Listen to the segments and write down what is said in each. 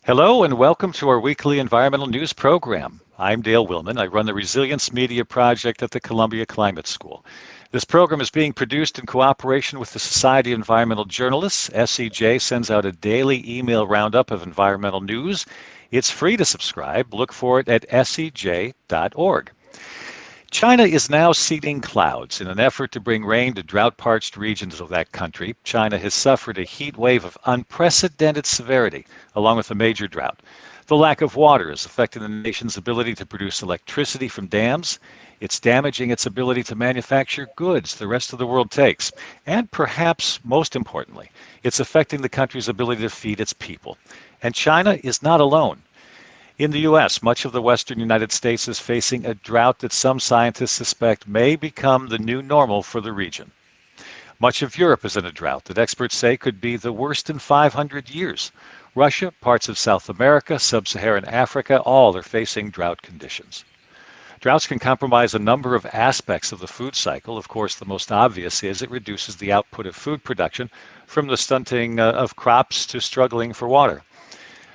Hello and welcome to our weekly environmental news program. I'm Dale Willman. I run the Resilience Media Project at the Columbia Climate School. This program is being produced in cooperation with the Society of Environmental Journalists. SEJ sends out a daily email roundup of environmental news. It's free to subscribe. Look for it at sej.org. China is now seeding clouds in an effort to bring rain to drought-parched regions of that country. China has suffered a heat wave of unprecedented severity, along with a major drought. The lack of water is affecting the nation's ability to produce electricity from dams. It's damaging its ability to manufacture goods the rest of the world takes. And perhaps most importantly, it's affecting the country's ability to feed its people. And China is not alone. In the U.S., much of the western United States is facing a drought that some scientists suspect may become the new normal for the region. Much of Europe is in a drought that experts say could be the worst in 500 years. Russia, parts of South America, sub-Saharan Africa, all are facing drought conditions. Droughts can compromise a number of aspects of the food cycle. Of course, the most obvious is it reduces the output of food production, from the stunting of crops to struggling for water.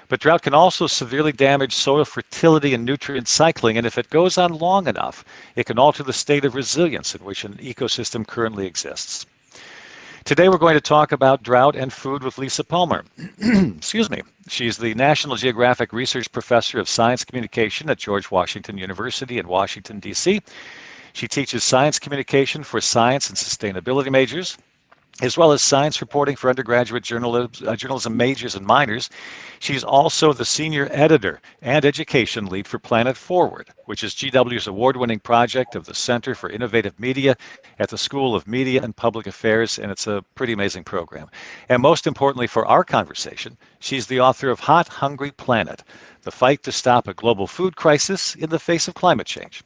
But drought can also severely damage soil fertility and nutrient cycling, and if it goes on long enough, it can alter the state of resilience in which an ecosystem currently exists. Today we're going to talk about drought and food with Lisa Palmer. Excuse me. She's the National Geographic Research Professor of Science Communication at George Washington University in Washington, D.C. She teaches science communication for science and sustainability majors, as well as science reporting for undergraduate journalism majors and minors. She's also the senior editor and education lead for Planet Forward, which is GW's award-winning project of the Center for Innovative Media at the School of Media and Public Affairs, and it's a pretty amazing program. And most importantly for our conversation, she's the author of Hot, Hungry Planet, the fight to stop a global food crisis in the face of climate change.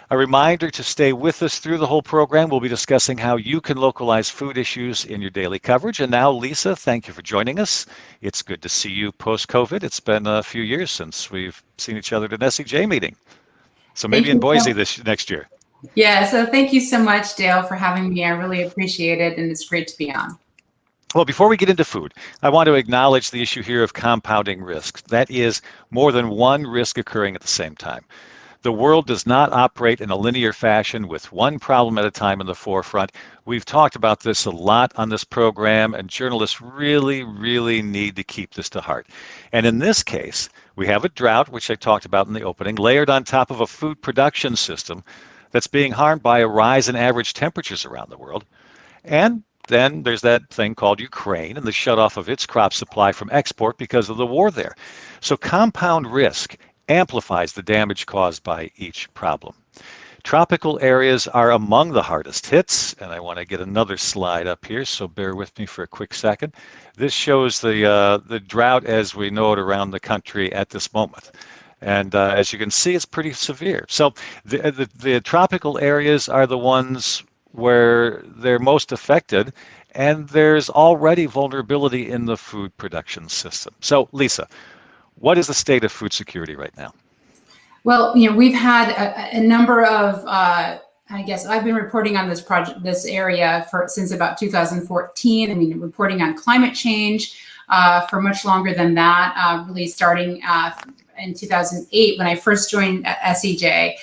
A reminder to stay with us through the whole program. We'll be discussing how you can localize food issues in your daily coverage. And now, Lisa, thank you for joining us. It's good to see you post-COVID. It's been a few years since we've seen each other at an SEJ meeting. So maybe in Boise next year. Yeah, so thank you so much, Dale, for having me. I really appreciate it, and it's great to be on. Well, before we get into food, I want to acknowledge the issue here of compounding risks. That is more than one risk occurring at the same time. The world does not operate in a linear fashion with one problem at a time in the forefront. We've talked about this a lot on this program, and journalists really, really need to keep this to heart. And in this case, we have a drought, which I talked about in the opening, layered on top of a food production system that's being harmed by a rise in average temperatures around the world. And then there's that thing called Ukraine and the shutoff of its crop supply from export because of the war there. So compound risk amplifies the damage caused by each problem. Tropical areas are among the hardest hits, and I want to get another slide up here, so bear with me for a quick second. This shows the drought as we know it around the country at this moment. And as you can see, it's pretty severe. So the tropical areas are the ones where they're most affected, and there's already vulnerability in the food production system. So, Lisa, what is the state of food security right now? Well, we've had a number of, I guess I've been reporting on this project, this area since about 2014. I mean, reporting on climate change for much longer than that, really starting in 2008 when I first joined SEJ.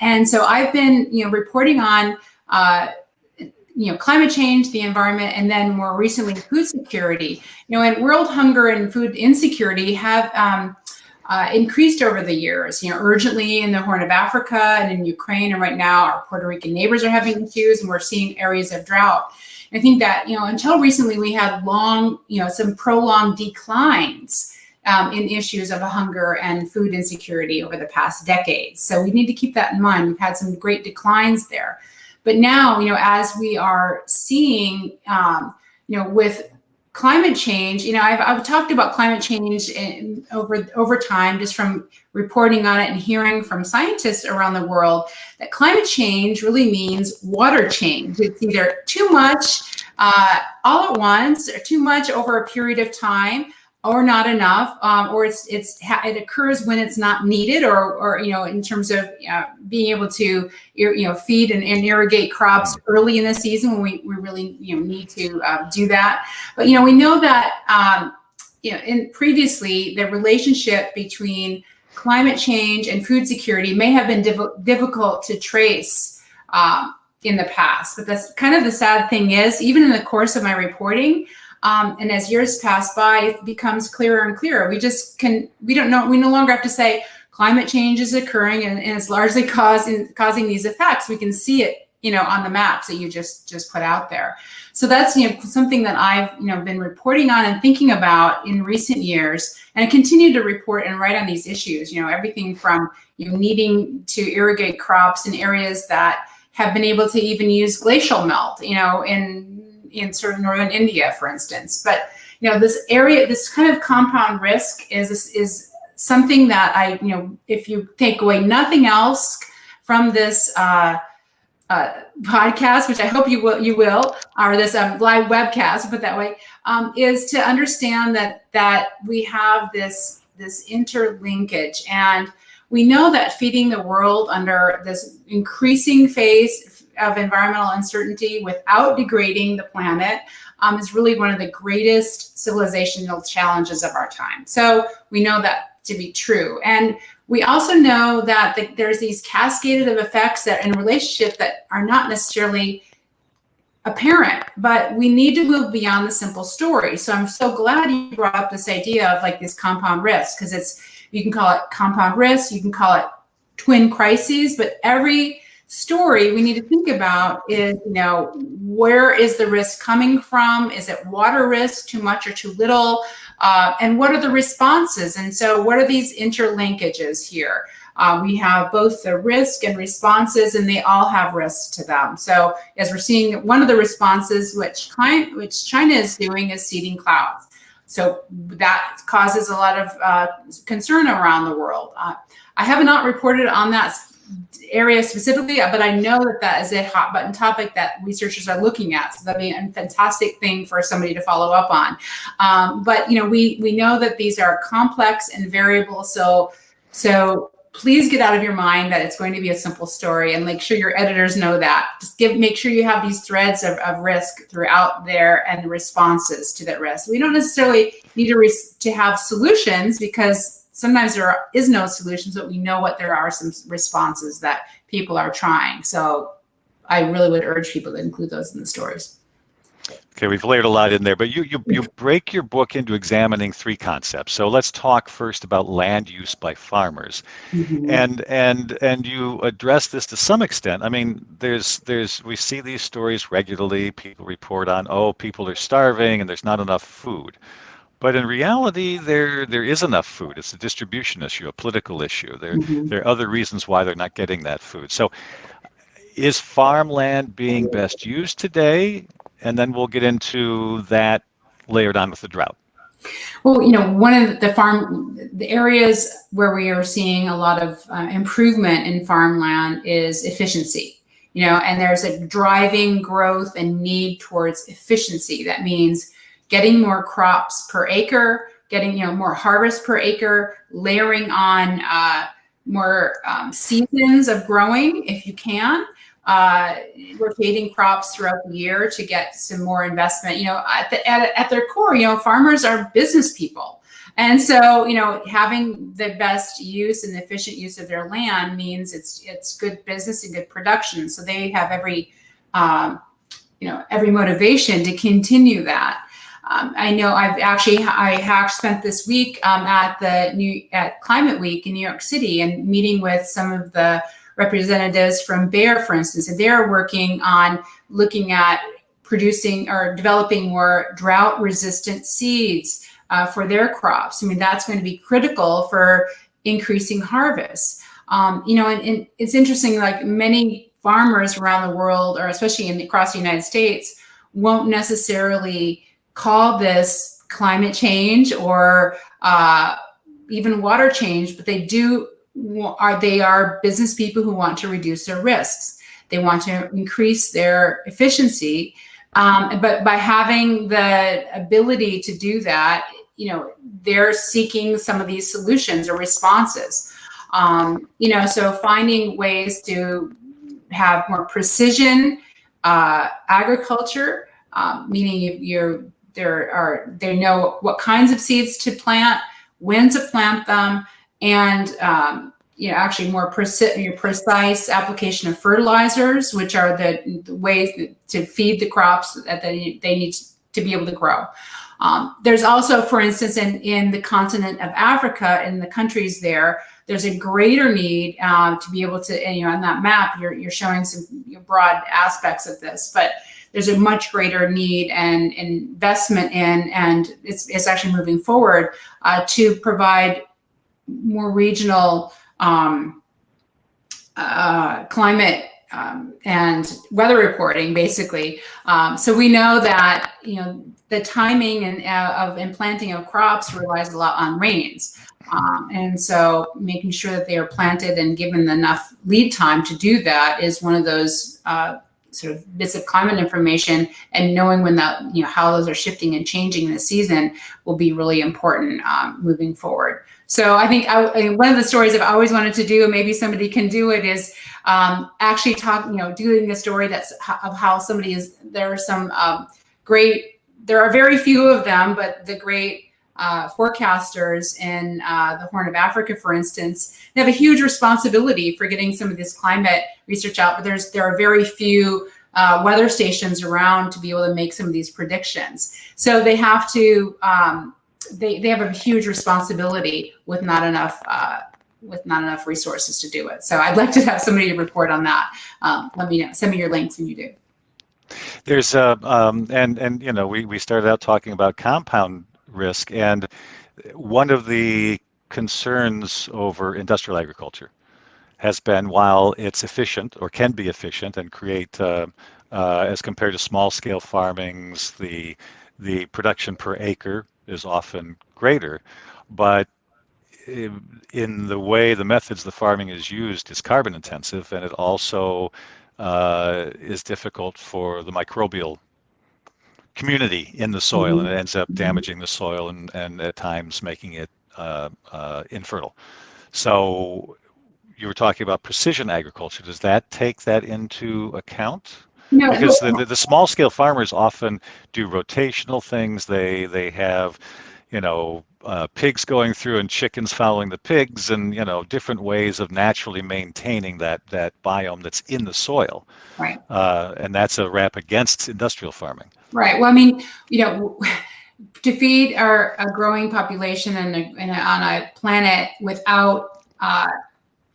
And so I've been, reporting on, climate change, the environment, and then more recently food security. And world hunger and food insecurity have increased over the years. Urgently in the Horn of Africa and in Ukraine, and right now our Puerto Rican neighbors are having issues, and we're seeing areas of drought. I think that until recently we had some prolonged declines in issues of hunger and food insecurity over the past decades. So we need to keep that in mind. We've had some great declines there. But now, as we are seeing, with climate change, I've talked about climate change over time, just from reporting on it and hearing from scientists around the world, that climate change really means water change. It's either too much all at once, or too much over a period of time, or not enough, or it occurs when it's not needed, or in terms of being able to feed and irrigate crops early in the season when we really need to do that. But we know that previously the relationship between climate change and food security may have been difficult to trace in the past. But that's kind of the sad thing is, even in the course of my reporting, and as years pass by, it becomes clearer and clearer. We no longer have to say climate change is occurring and it's largely causing these effects. We can see it, on the maps that you just put out there. So that's, something that I've, been reporting on and thinking about in recent years, and I continue to report and write on these issues, everything from, needing to irrigate crops in areas that have been able to even use glacial melt, in sort of northern India, for instance. But, this kind of compound risk is something that if you take away nothing else from this podcast, which I hope you will, or this live webcast, put that way, is to understand that we have this interlinkage, and we know that feeding the world under this increasing phase of environmental uncertainty without degrading the planet is really one of the greatest civilizational challenges of our time. So we know that to be true. And we also know that there's these cascaded of effects that in a relationship that are not necessarily apparent, but we need to move beyond the simple story. So I'm so glad you brought up this idea of like this compound risk, because you can call it compound risk, you can call it twin crises, but every story we need to think about is, where is the risk coming from? Is it water risk, too much or too little? And what are the responses? And so what are these interlinkages here? We have both the risk and responses, and they all have risks to them. So as we're seeing, one of the responses which China is doing is seeding clouds. So that causes a lot of concern around the world. I have not reported on that area specifically, but I know that is a hot button topic that researchers are looking at. So that'd be a fantastic thing for somebody to follow up on. But we know that these are complex and variable. So please get out of your mind that it's going to be a simple story, and make sure your editors know that. Just make sure you have these threads of risk throughout there and the responses to that risk. We don't necessarily need to have solutions, because sometimes there is no solutions, but we know what there are some responses that people are trying. So I really would urge people to include those in the stories. Okay, we've layered a lot in there, but you break your book into examining three concepts. So let's talk first about land use by farmers, and you address this to some extent. I mean, we see these stories regularly. People report on, people are starving and there's not enough food. But in reality, there is enough food. It's a distribution issue, a political issue. There are other reasons why they're not getting that food. So is farmland being best used today? And then we'll get into that layered on with the drought. Well, one of the areas where we are seeing a lot of improvement in farmland is efficiency. And there's a driving growth and need towards efficiency. That means getting more crops per acre, getting more harvest per acre, layering on more seasons of growing if you can, rotating crops throughout the year to get some more investment. At their core, farmers are business people. And so, having the best use and efficient use of their land means it's good business and good production. So they have every motivation to continue that. I know I spent this week at Climate Week in New York City and meeting with some of the representatives from Bayer, for instance, and they're working on looking at producing or developing more drought-resistant seeds for their crops. I mean, that's going to be critical for increasing harvests. And it's interesting, like many farmers around the world, or especially across the United States, won't necessarily call this climate change or even water change, but they are business people who want to reduce their risks. They want to increase their efficiency, but by having the ability to do that, they're seeking some of these solutions or responses. So finding ways to have more precision agriculture, meaning you're they know what kinds of seeds to plant, when to plant them, and actually more precise application of fertilizers, which are the ways to feed the crops that they need to be able to grow. There's also, for instance, in the continent of Africa, in the countries there's a greater need to be able to, and, on that map, you're showing some broad aspects of this, but there's a much greater need and investment in, and it's actually moving forward to provide more regional climate and weather reporting, basically. So we know that the timing and planting of crops relies a lot on rains. And so making sure that they are planted and given enough lead time to do that is one of those sort of bits of climate information, and knowing when that, how those are shifting and changing in the season will be really important moving forward. So I think one of the stories I've always wanted to do, and maybe somebody can do it, is actually doing a story of how somebody is, there are some there are very few of them, but the great forecasters in the Horn of Africa, for instance, they have a huge responsibility for getting some of this climate research out, but there are very few weather stations around to be able to make some of these predictions. So they have to, they have a huge responsibility with not enough resources to do it. So I'd like to have somebody to report on that. Let me know. Send me your links when you do. There's we started out talking about compound risk, and one of the concerns over industrial agriculture has been, while it's efficient or can be efficient and create, as compared to small scale farmings, the production per acre is often greater, but in the way the methods the farming is used is carbon intensive, and it also is difficult for the microbial community in the soil, and it ends up damaging the soil and at times making it infertile. So you were talking about precision agriculture. Does that take that into account? No, because the small scale farmers often do rotational things. They have pigs going through and chickens following the pigs, and different ways of naturally maintaining that biome that's in the soil. Right. And that's a rap against industrial farming. Right. Well, I mean, to feed a growing population on a planet without,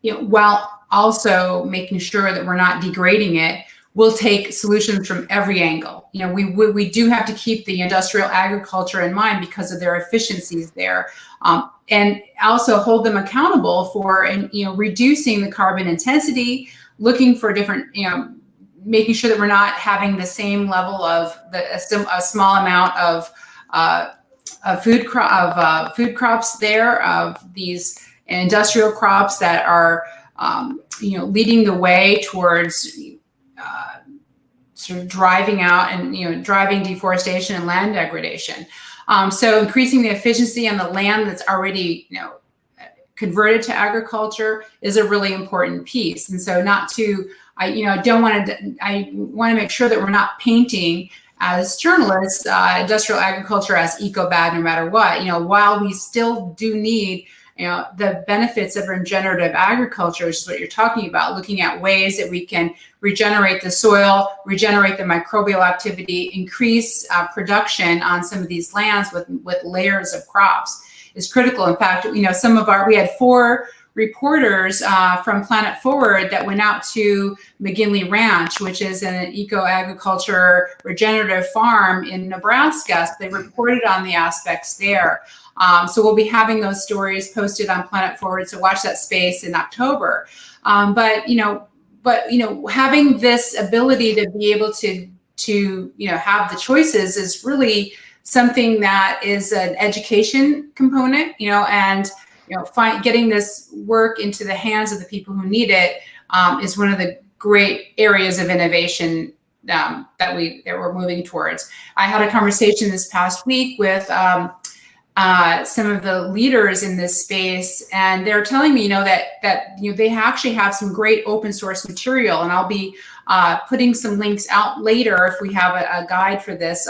while also making sure that we're not degrading it, will take solutions from every angle. We do have to keep the industrial agriculture in mind because of their efficiencies there, and also hold them accountable for reducing the carbon intensity, looking for different, making sure that we're not having the same level of a small amount of food crops there, of these industrial crops that are leading the way towards sort of driving out and driving deforestation and land degradation. So increasing the efficiency on the land that's already converted to agriculture is a really important piece. And so I want to make sure that we're not painting, as journalists, industrial agriculture as eco-bad no matter what. While we still do need the benefits of regenerative agriculture, which is what you're talking about, looking at ways that we can regenerate the soil, regenerate the microbial activity, increase production on some of these lands with layers of crops is critical. In fact, we had 4 reporters from Planet Forward that went out to McGinley Ranch, which is an eco-agriculture regenerative farm in Nebraska. So they reported on the aspects there. So we'll be having those stories posted on Planet Forward. So watch that space in October. But having this ability to be able to have the choices is really something that is an education component, and getting this work into the hands of the people who need it is one of the great areas of innovation that we're moving towards. I had a conversation this past week with some of the leaders in this space, and they're telling me, that they actually have some great open source material, and I'll be putting some links out later if we have a guide for this.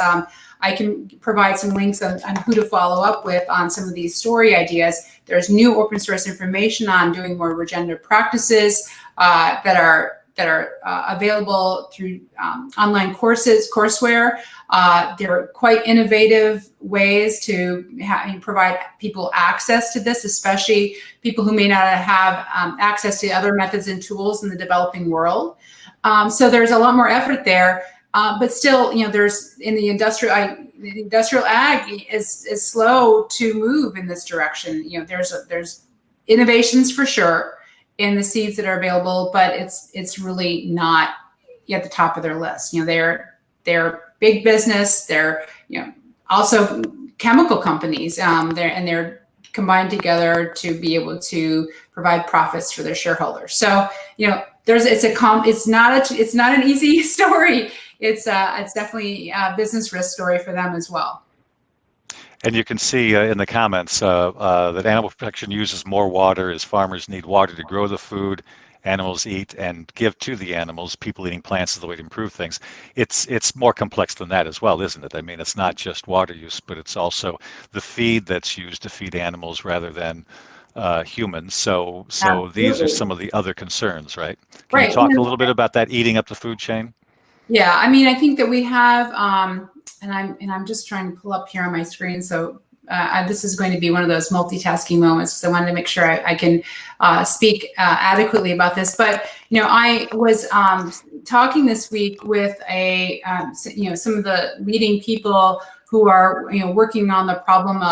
I can provide some links on who to follow up with on some of these story ideas. There's new open source information on doing more regenerative practices that are available through online courseware. They're quite innovative ways to provide people access to this, especially people who may not have access to other methods and tools in the developing world. So there's a lot more effort there, but still, there's in the industrial ag is slow to move in this direction. There's innovations for sure in the seeds that are available, but it's really not at the top of their list. They're big business. They're also chemical companies. They're combined together to be able to provide profits for their shareholders. So it's not an easy story. It's definitely a business risk story for them as well. And you can see in the comments that animal protection uses more water as farmers need water to grow the food animals eat and give to the animals. People eating plants is the way to improve things. It's more complex than that as well, isn't it? I mean, it's not just water use, but it's also the feed that's used to feed animals rather than humans. So these are some of the other concerns, right? Can you talk a little bit about that eating up the food chain? Yeah, I mean, I think that we have, and I'm just trying to pull up here on my screen. So this is going to be one of those multitasking moments because I wanted to make sure I can speak adequately about this. But I was talking this week with some of the leading people who are working on the problem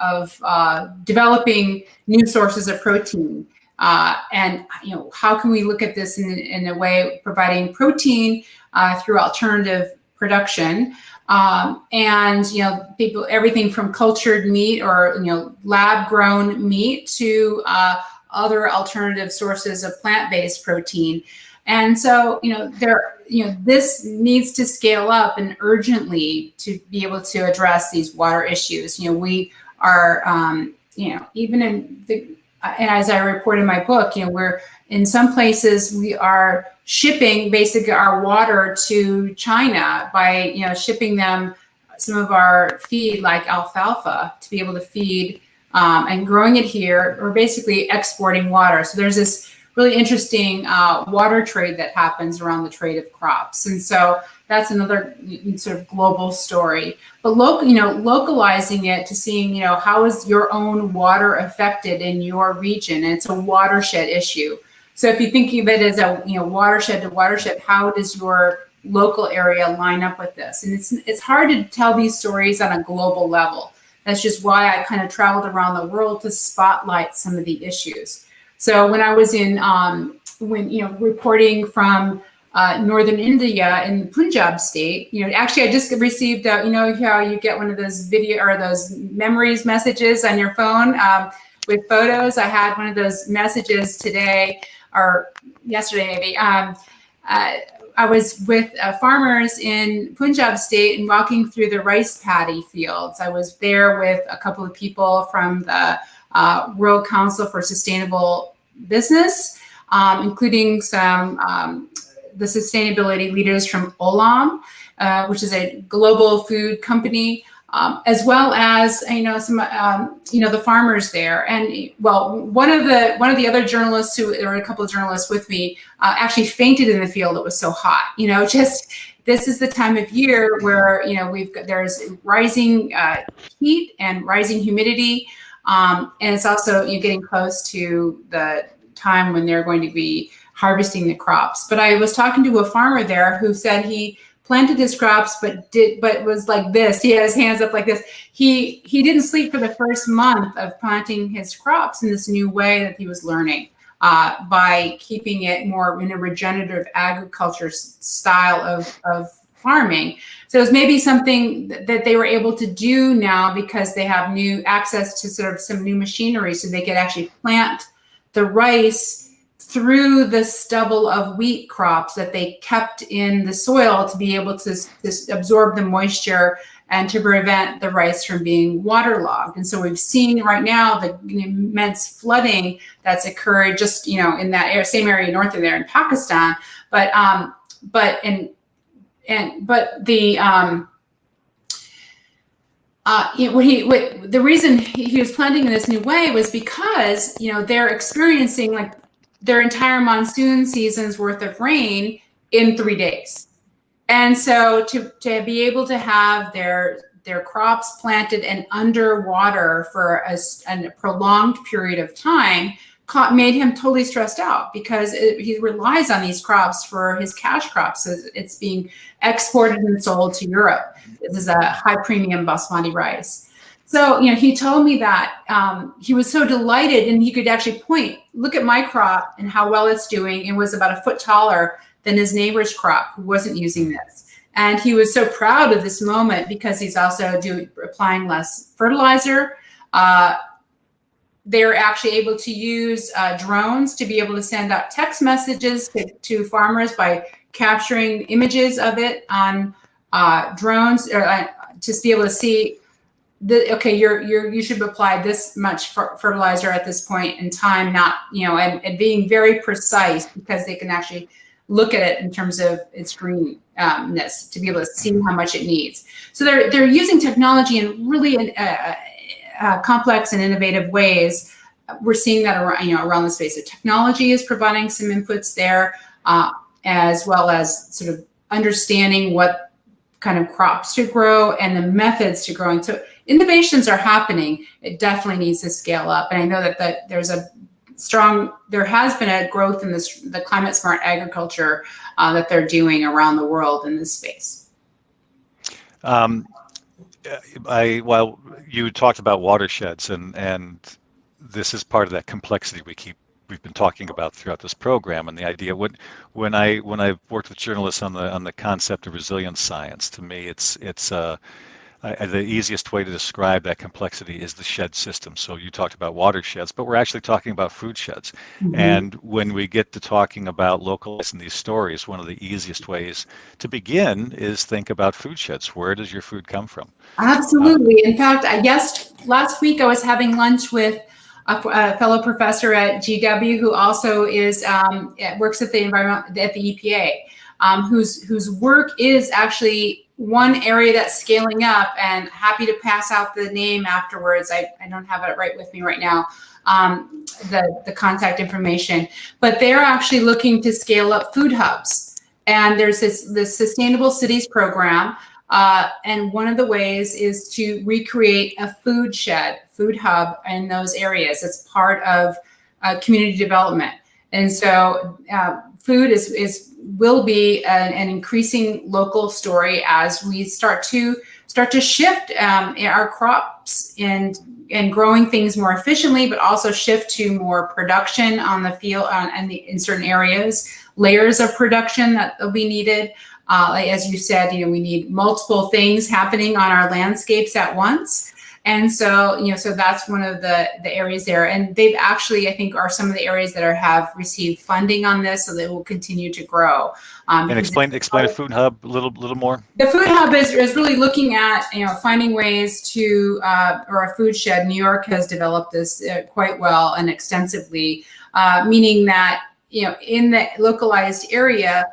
of developing new sources of protein. And how can we look at this in a way providing protein through alternative production, and people, everything from cultured meat or lab grown meat to other alternative sources of plant-based protein. And so this needs to scale up and urgently to be able to address these water issues. We are even in the and as I report in my book, we're in some places we are shipping basically our water to China by shipping them some of our feed like alfalfa to be able to feed and growing it here, or basically exporting water. So there's this really interesting water trade that happens around the trade of crops, and so that's another sort of global story. But localizing it to seeing how is your own water affected in your region, and it's a watershed issue. So if you think of it as a watershed to watershed, how does your local area line up with this? And it's hard to tell these stories on a global level. That's just why I kind of traveled around the world to spotlight some of the issues. So when I was in reporting from northern India in the Punjab state, actually I just received how you get one of those video or those memories messages on your phone with photos. I had one of those messages today or yesterday maybe. I was with farmers in Punjab state and walking through the rice paddy fields. I was there with a couple of people from the World Council for Sustainable Business, including some the sustainability leaders from Olam, which is a global food company, as well as some the farmers there. And one of the other journalists there were a couple of journalists with me actually fainted in the field. It was so hot. This is the time of year where there's rising heat and rising humidity, and it's also getting close to the time when they're going to be harvesting the crops. But I was talking to a farmer there who said he planted his crops, but was like this. He had his hands up like this. He didn't sleep for the first month of planting his crops in this new way that he was learning by keeping it more in a regenerative agriculture style of farming. So it was maybe something that they were able to do now because they have new access to sort of some new machinery, so they could actually plant the rice through the stubble of wheat crops that they kept in the soil to be able to absorb the moisture and to prevent the rice from being waterlogged. And so we've seen right now the immense flooding that's occurred just, in that same area north of there in Pakistan. The reason he was planting in this new way was because, they're experiencing like their entire monsoon season's worth of rain in 3 days. And so to be able to have their crops planted and underwater for a prolonged period of time made him totally stressed out, because he relies on these crops for his cash crops. So it's being exported and sold to Europe. This is a high premium basmati rice. So, he told me that he was so delighted, and he could actually point, look at my crop and how well it's doing. It was about a foot taller than his neighbor's crop who wasn't using this. And he was so proud of this moment because he's also applying less fertilizer. They're actually able to use drones to be able to send out text messages to farmers by capturing images of it on drones, to be able to see you should apply this much fertilizer at this point in time, not, and being very precise, because they can actually look at it in terms of its greenness to be able to see how much it needs. So they're using technology in really complex and innovative ways. We're seeing that around the space. So technology is providing some inputs there, as well as sort of understanding what kind of crops to grow and the methods to growing. So innovations are happening. It definitely needs to scale up. And I know that there has been a growth in the climate smart agriculture that they're doing around the world in this space. While you talked about watersheds, and this is part of that complexity we've been talking about throughout this program, and the idea when I've worked with journalists on the concept of resilience science, to me it's the easiest way to describe that complexity is the shed system. So you talked about watersheds, but we're actually talking about food sheds. Mm-hmm. And when we get to talking about localizing these stories, one of the easiest ways to begin is think about food sheds. Where does your food come from? Absolutely. In fact, last week I was having lunch with a fellow professor at GW who also works at the EPA, whose work is actually one area that's scaling up, and happy to pass out the name afterwards. I don't have it right with me right now, the contact information, but they're actually looking to scale up food hubs. And there's this Sustainable Cities program, and one of the ways is to recreate a food hub in those areas. It's part of community development. And so food will be an increasing local story as we start to shift our crops and growing things more efficiently, but also shift to more production on the field in certain areas, layers of production that will be needed. Like, as you said, we need multiple things happening on our landscapes at once. And so, so that's one of the areas there. And they've actually, I think, are some of the areas that have received funding on this, so they will continue to grow. And explain a food hub a little more. The food hub is really looking at, finding ways to, or a food shed. New York has developed this quite well and extensively, meaning that, in the localized area,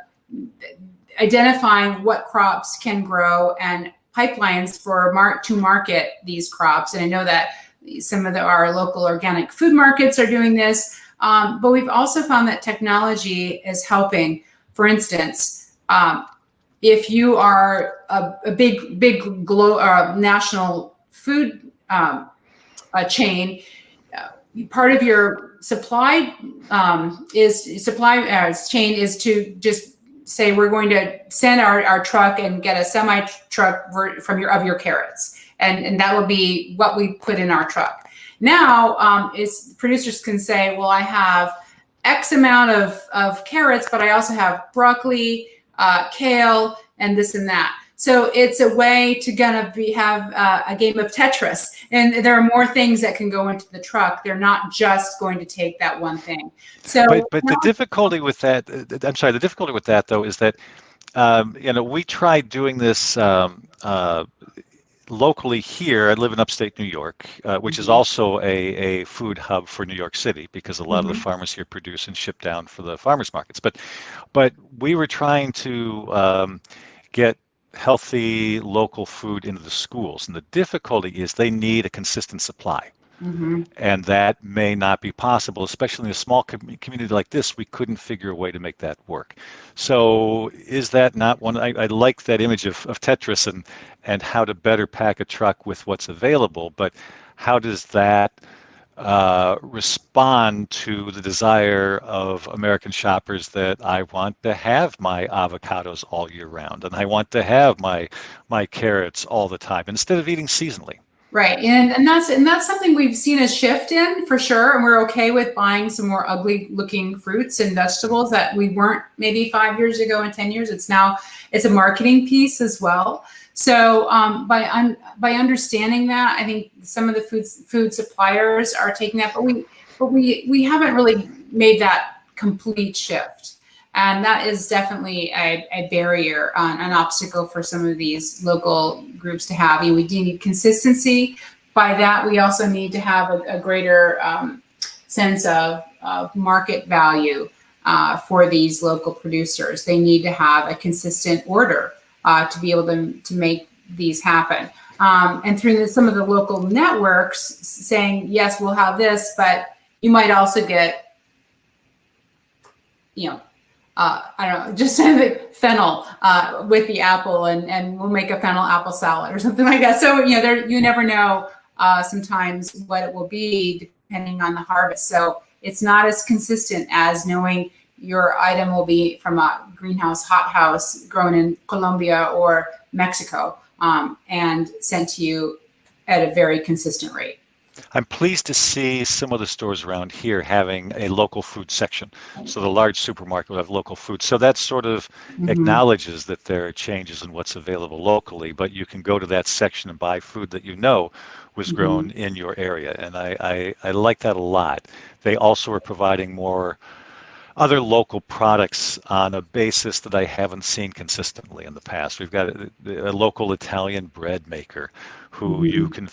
identifying what crops can grow and pipelines to market these crops. And I know that some of our local organic food markets are doing this, but we've also found that technology is helping. For instance, if you are a big national food chain, part of your supply chain is to just say, we're going to send our truck and get a semi truck of your carrots, and that will be what we put in our truck. Now, producers can say, well, I have X amount of carrots, but I also have broccoli, kale, and this and that. So it's a way to have a game of Tetris, and there are more things that can go into the truck. They're not just going to take that one thing. So, but the difficulty with that, I'm sorry, the difficulty with that though is that we tried doing this locally here. I live in upstate New York, which is also a food hub for New York City because a lot of the farmers here produce and ship down for the farmers markets. But we were trying to get healthy local food into the schools, and the difficulty is they need a consistent supply. And that may not be possible, especially in a small community like this. We couldn't figure a way to make that work. So is that not one? I like that image of Tetris and how to better pack a truck with what's available, but how does that respond to the desire of American shoppers that I want to have my avocados all year round, and I want to have my carrots all the time instead of eating seasonally? Right, and that's something we've seen a shift in for sure, and we're okay with buying some more ugly looking fruits and vegetables that we weren't maybe 5 years ago and 10 years. It's a marketing piece as well. So by understanding that, I think some of the food suppliers are taking that, but we haven't really made that complete shift. And that is definitely a barrier, an obstacle for some of these local groups to have. We do need consistency. By that, we also need to have a greater sense of market value for these local producers. They need to have a consistent order to be able to make these happen. And through some of the local networks saying, yes, we'll have this, but you might also get, I don't know, just fennel with the apple, and we'll make a fennel apple salad or something like that. So, you never know sometimes what it will be depending on the harvest. So it's not as consistent as knowing your item will be from a greenhouse, hothouse grown in Colombia or Mexico and sent to you at a very consistent rate. I'm pleased to see some of the stores around here having a local food section. So the large supermarket will have local food. So that sort of acknowledges that there are changes in what's available locally, but you can go to that section and buy food that was grown in your area. And I like that a lot. They also are providing more other local products on a basis that I haven't seen consistently in the past. We've got a local Italian bread maker who you can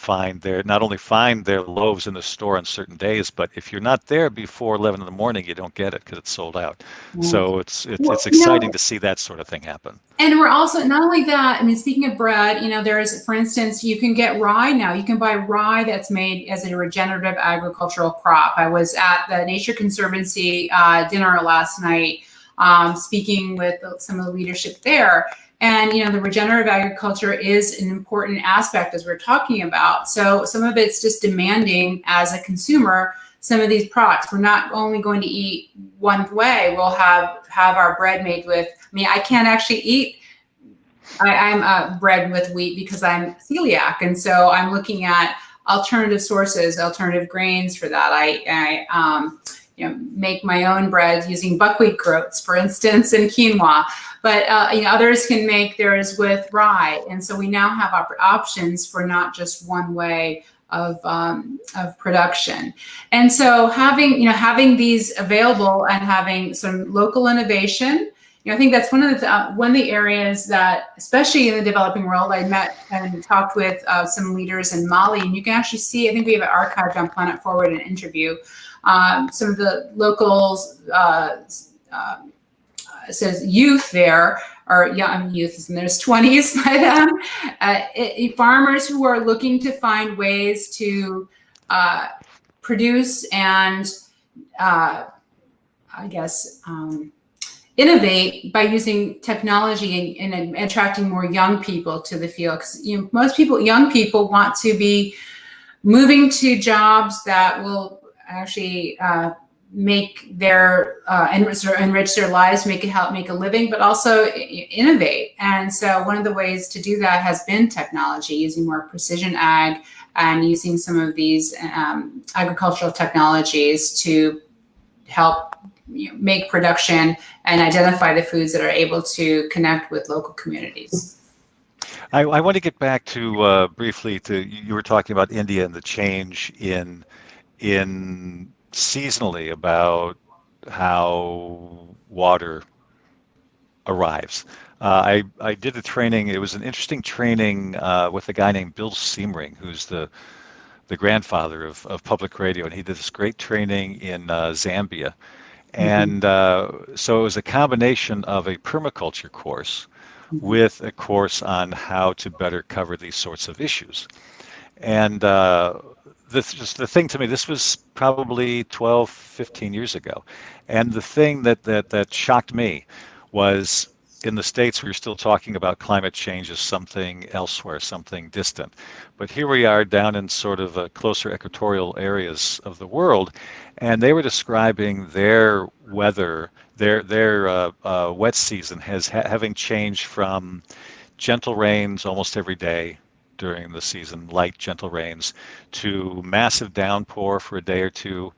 not only find their loaves in the store on certain days, but if you're not there before 11 in the morning, you don't get it because it's sold out. So it's exciting to see that sort of thing happen. And we're also, not only that, speaking of bread, there's, for instance, you can get rye now. You can buy rye that's made as a regenerative agricultural crop. I was at the Nature Conservancy dinner last night speaking with some of the leadership there. And, the regenerative agriculture is an important aspect as we're talking about. So some of it's just demanding as a consumer some of these products. We're not only going to eat one way. We'll have our bread made with, I can't actually eat, I'm bread with wheat because I'm celiac. And so I'm looking at alternative sources, alternative grains for that. I make my own bread using buckwheat groats, for instance, and quinoa. But others can make theirs with rye, and so we now have options for not just one way of production. And so having these available and having some local innovation, I think that's one of the areas that, especially in the developing world, I met and talked with some leaders in Mali, and you can actually see. I think we have it archived on Planet Forward, an interview. Some of the locals. It says youth there, or young youth, and there's 20s by them. Farmers who are looking to find ways to produce and, innovate by using technology and attracting more young people to the field. Because most young people want to be moving to jobs that will actually make their enrich their lives, help make a living, but also innovate. And so one of the ways to do that has been technology, using more precision ag and using some of these agricultural technologies to help make production and identify the foods that are able to connect with local communities. I want to get back to briefly to you were talking about India and the change in seasonally about how water arrives. I did a training. It was an interesting training with a guy named Bill Siemering, who's the grandfather of public radio, and he did this great training in Zambia. Mhm. And so it was a combination of a permaculture course Mhm. with a course on how to better cover these sorts of issues. And this just the thing to me, this was probably 12, 15 years ago. And the thing that shocked me was in the States, we were still talking about climate change as something elsewhere, something distant. But here we are down in sort of closer equatorial areas of the world, and they were describing their weather, their wet season having changed from gentle rains almost every day during the season, light, gentle rains, to massive downpour for a day or two,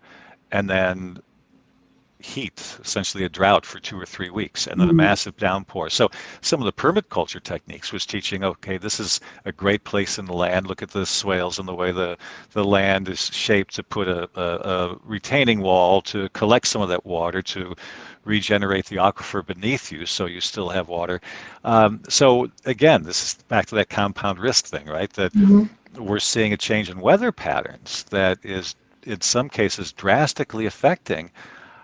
and then heat, essentially a drought for 2 or 3 weeks, and then a Mhm. massive downpour. So some of the permaculture techniques was teaching, okay, this is a great place in the land. Look at the swales and the way the land is shaped to put a retaining wall to collect some of that water to regenerate the aquifer beneath you so you still have water. So again, this is back to that compound risk thing, right? That Mhm. we're seeing a change in weather patterns that is in some cases drastically affecting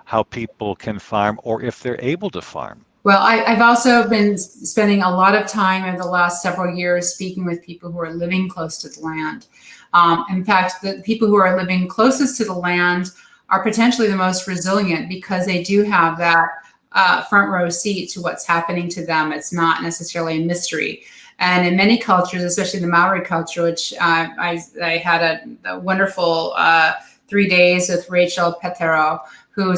how people can farm or if they're able to farm. Well, I've also been spending a lot of time in the last several years speaking with people who are living close to the land. In fact, the people who are living closest to the land are potentially the most resilient because they do have that front row seat to what's happening to them. It's not necessarily a mystery. And in many cultures, especially the Maori culture, which I had a wonderful 3 days with Rachel Petero, who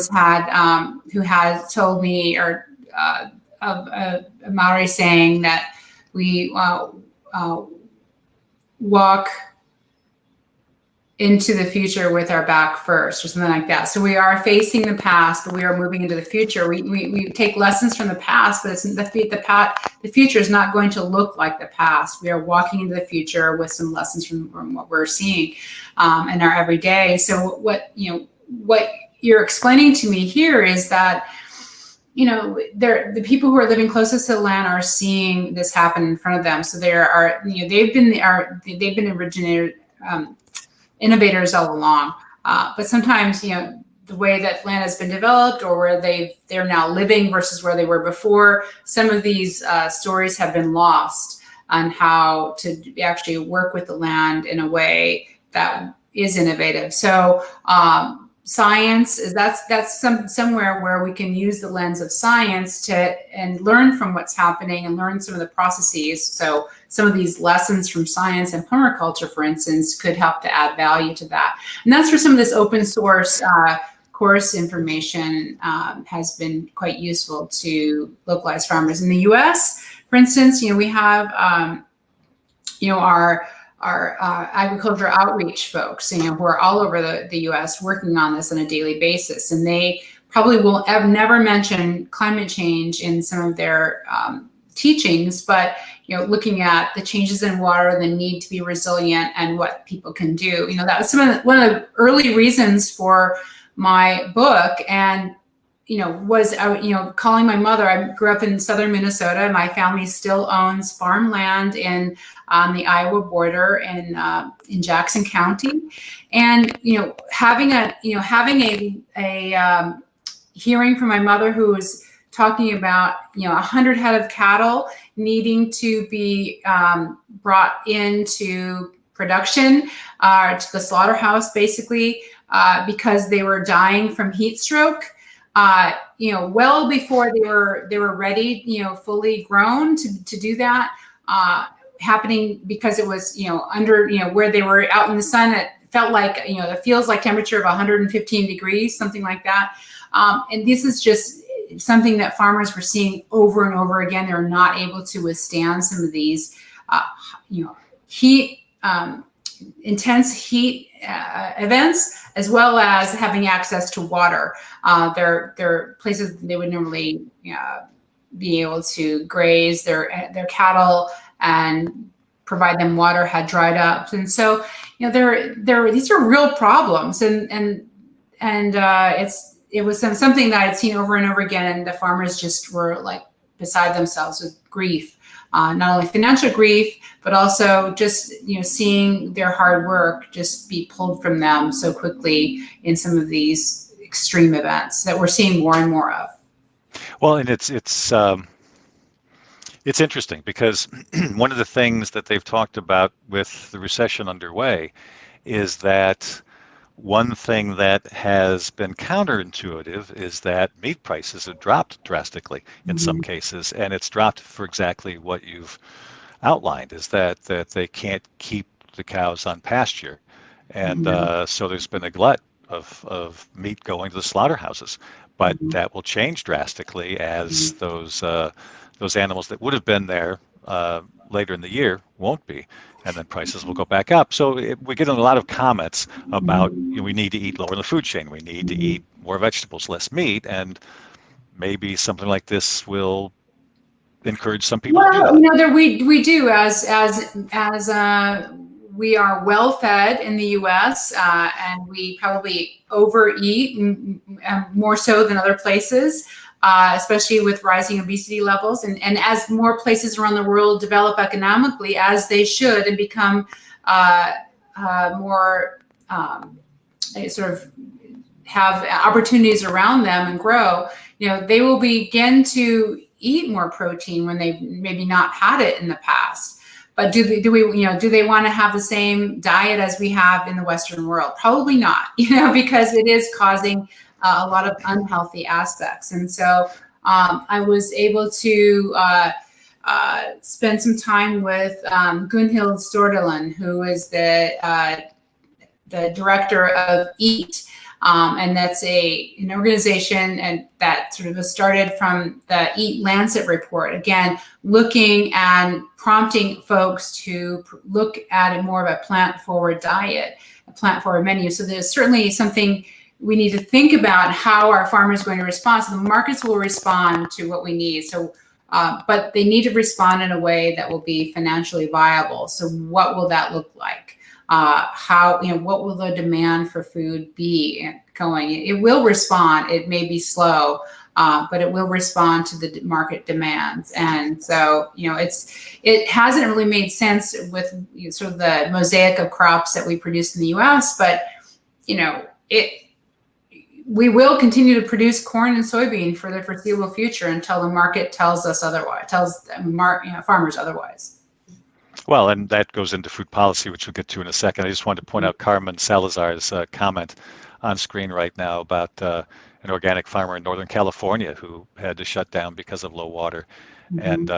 has told me or of a Maori saying that we uh, walk into the future with our back first, or something like that. So we are facing the past, but we are moving into the future. We take lessons from the past, but it's the future is not going to look like the past. We are walking into the future with some lessons from what we're seeing in our everyday. So what you're explaining to me here is that the people who are living closest to the land are seeing this happen in front of them. So there are they've been originated. Innovators all along. But sometimes, the way that land has been developed or where they're now living versus where they were before, some of these stories have been lost on how to actually work with the land in a way that is innovative. So science is that's somewhere where we can use the lens of science to and learn from what's happening and learn some of the processes. So some of these lessons from science and permaculture, for instance, could help to add value to that. And that's where some of this open source course information has been quite useful to localized farmers. In the U.S., for instance, we have our agriculture outreach folks, who are all over the U.S. working on this on a daily basis, and they probably will never mention climate change in some of their teachings, but looking at the changes in water, the need to be resilient, and what people can do. That was one of the early reasons for my book, and was calling my mother. I grew up in southern Minnesota. My family still owns farmland on the Iowa border in Jackson County, and having a hearing from my mother who was talking about 100 head of cattle needing to be brought into production to the slaughterhouse, basically because they were dying from heat stroke. Well before they were ready, fully grown to do that, happening because it was, under, where they were out in the sun. It felt like, it feels like temperature of 115 degrees, something like that. And this is just something that farmers were seeing over and over again. They're not able to withstand some of these, heat, intense heat events, as well as having access to water. They're places they would normally be able to graze their cattle and provide them water had dried up. And so, these are real problems, and it was something that I'd seen over and over again, and the farmers just were like beside themselves with grief, not only financial grief, but also just seeing their hard work just be pulled from them so quickly in some of these extreme events that we're seeing more and more of. Well, and it's interesting because one of the things that they've talked about with the recession underway is that one thing that has been counterintuitive is that meat prices have dropped drastically in some cases, and it's dropped for exactly what you've outlined, is that they can't keep the cows on pasture, and so there's been a glut of meat going to the slaughterhouses, but that will change drastically as those animals that would have been there later in the year won't be, and then prices will go back up. So we're getting a lot of comments about we need to eat lower in the food chain, we need to eat more vegetables, less meat, and maybe something like this will encourage some people to do that. We do as we are well fed in the U.S. And we probably overeat more so than other places. Especially with rising obesity levels, and as more places around the world develop economically, as they should, and become more sort of have opportunities around them and grow, they will begin to eat more protein when they've maybe not had it in the past. But do they want to have the same diet as we have in the Western world? Probably not, because it is causing a lot of unhealthy aspects. And so I was able to spend some time with Gunhild Stordaland, who is the director of EAT. And that's an organization and that sort of was started from the Eat Lancet report. Again, looking and prompting folks to look at more of a plant-forward diet, a plant-forward menu. So there's certainly something we need to think about how our farmers are going to respond. So the markets will respond to what we need. So, but they need to respond in a way that will be financially viable. So what will that look like? What will the demand for food be going? It will respond. It may be slow, but it will respond to the market demands. And so, it hasn't really made sense with sort of the mosaic of crops that we produce in the U.S., but, we will continue to produce corn and soybean for the foreseeable future until the market tells us otherwise, farmers otherwise. Well, and that goes into food policy, which we'll get to in a second. I just wanted to point out Carmen Salazar's comment on screen right now about an organic farmer in Northern California who had to shut down because of low water, and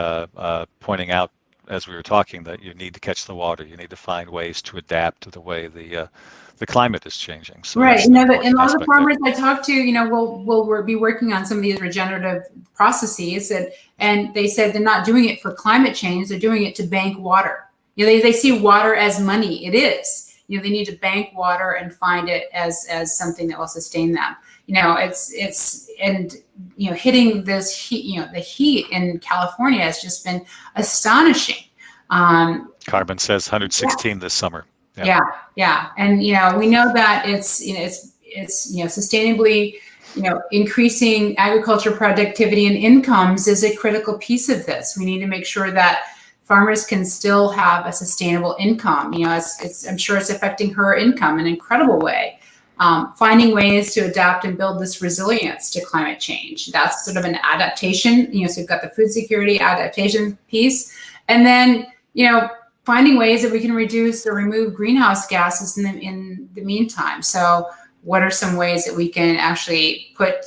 pointing out, as we were talking, that you need to catch the water. You need to find ways to adapt to the way the climate is changing. So right. And a lot of the farmers I talk to, will be working on some of these regenerative processes, and they said they're not doing it for climate change. They're doing it to bank water. They see water as money. It is. They need to bank water and find it as something that will sustain them. Hitting this heat, the heat in California has just been astonishing. Carmen says 116 this summer. Yeah. And, we know that it's sustainably, increasing agriculture productivity and incomes is a critical piece of this. We need to make sure that farmers can still have a sustainable income. I'm sure it's affecting her income in an incredible way. Finding ways to adapt and build this resilience to climate change. That's sort of an adaptation, so we've got the food security adaptation piece. And then, finding ways that we can reduce or remove greenhouse gases in the meantime. So what are some ways that we can actually put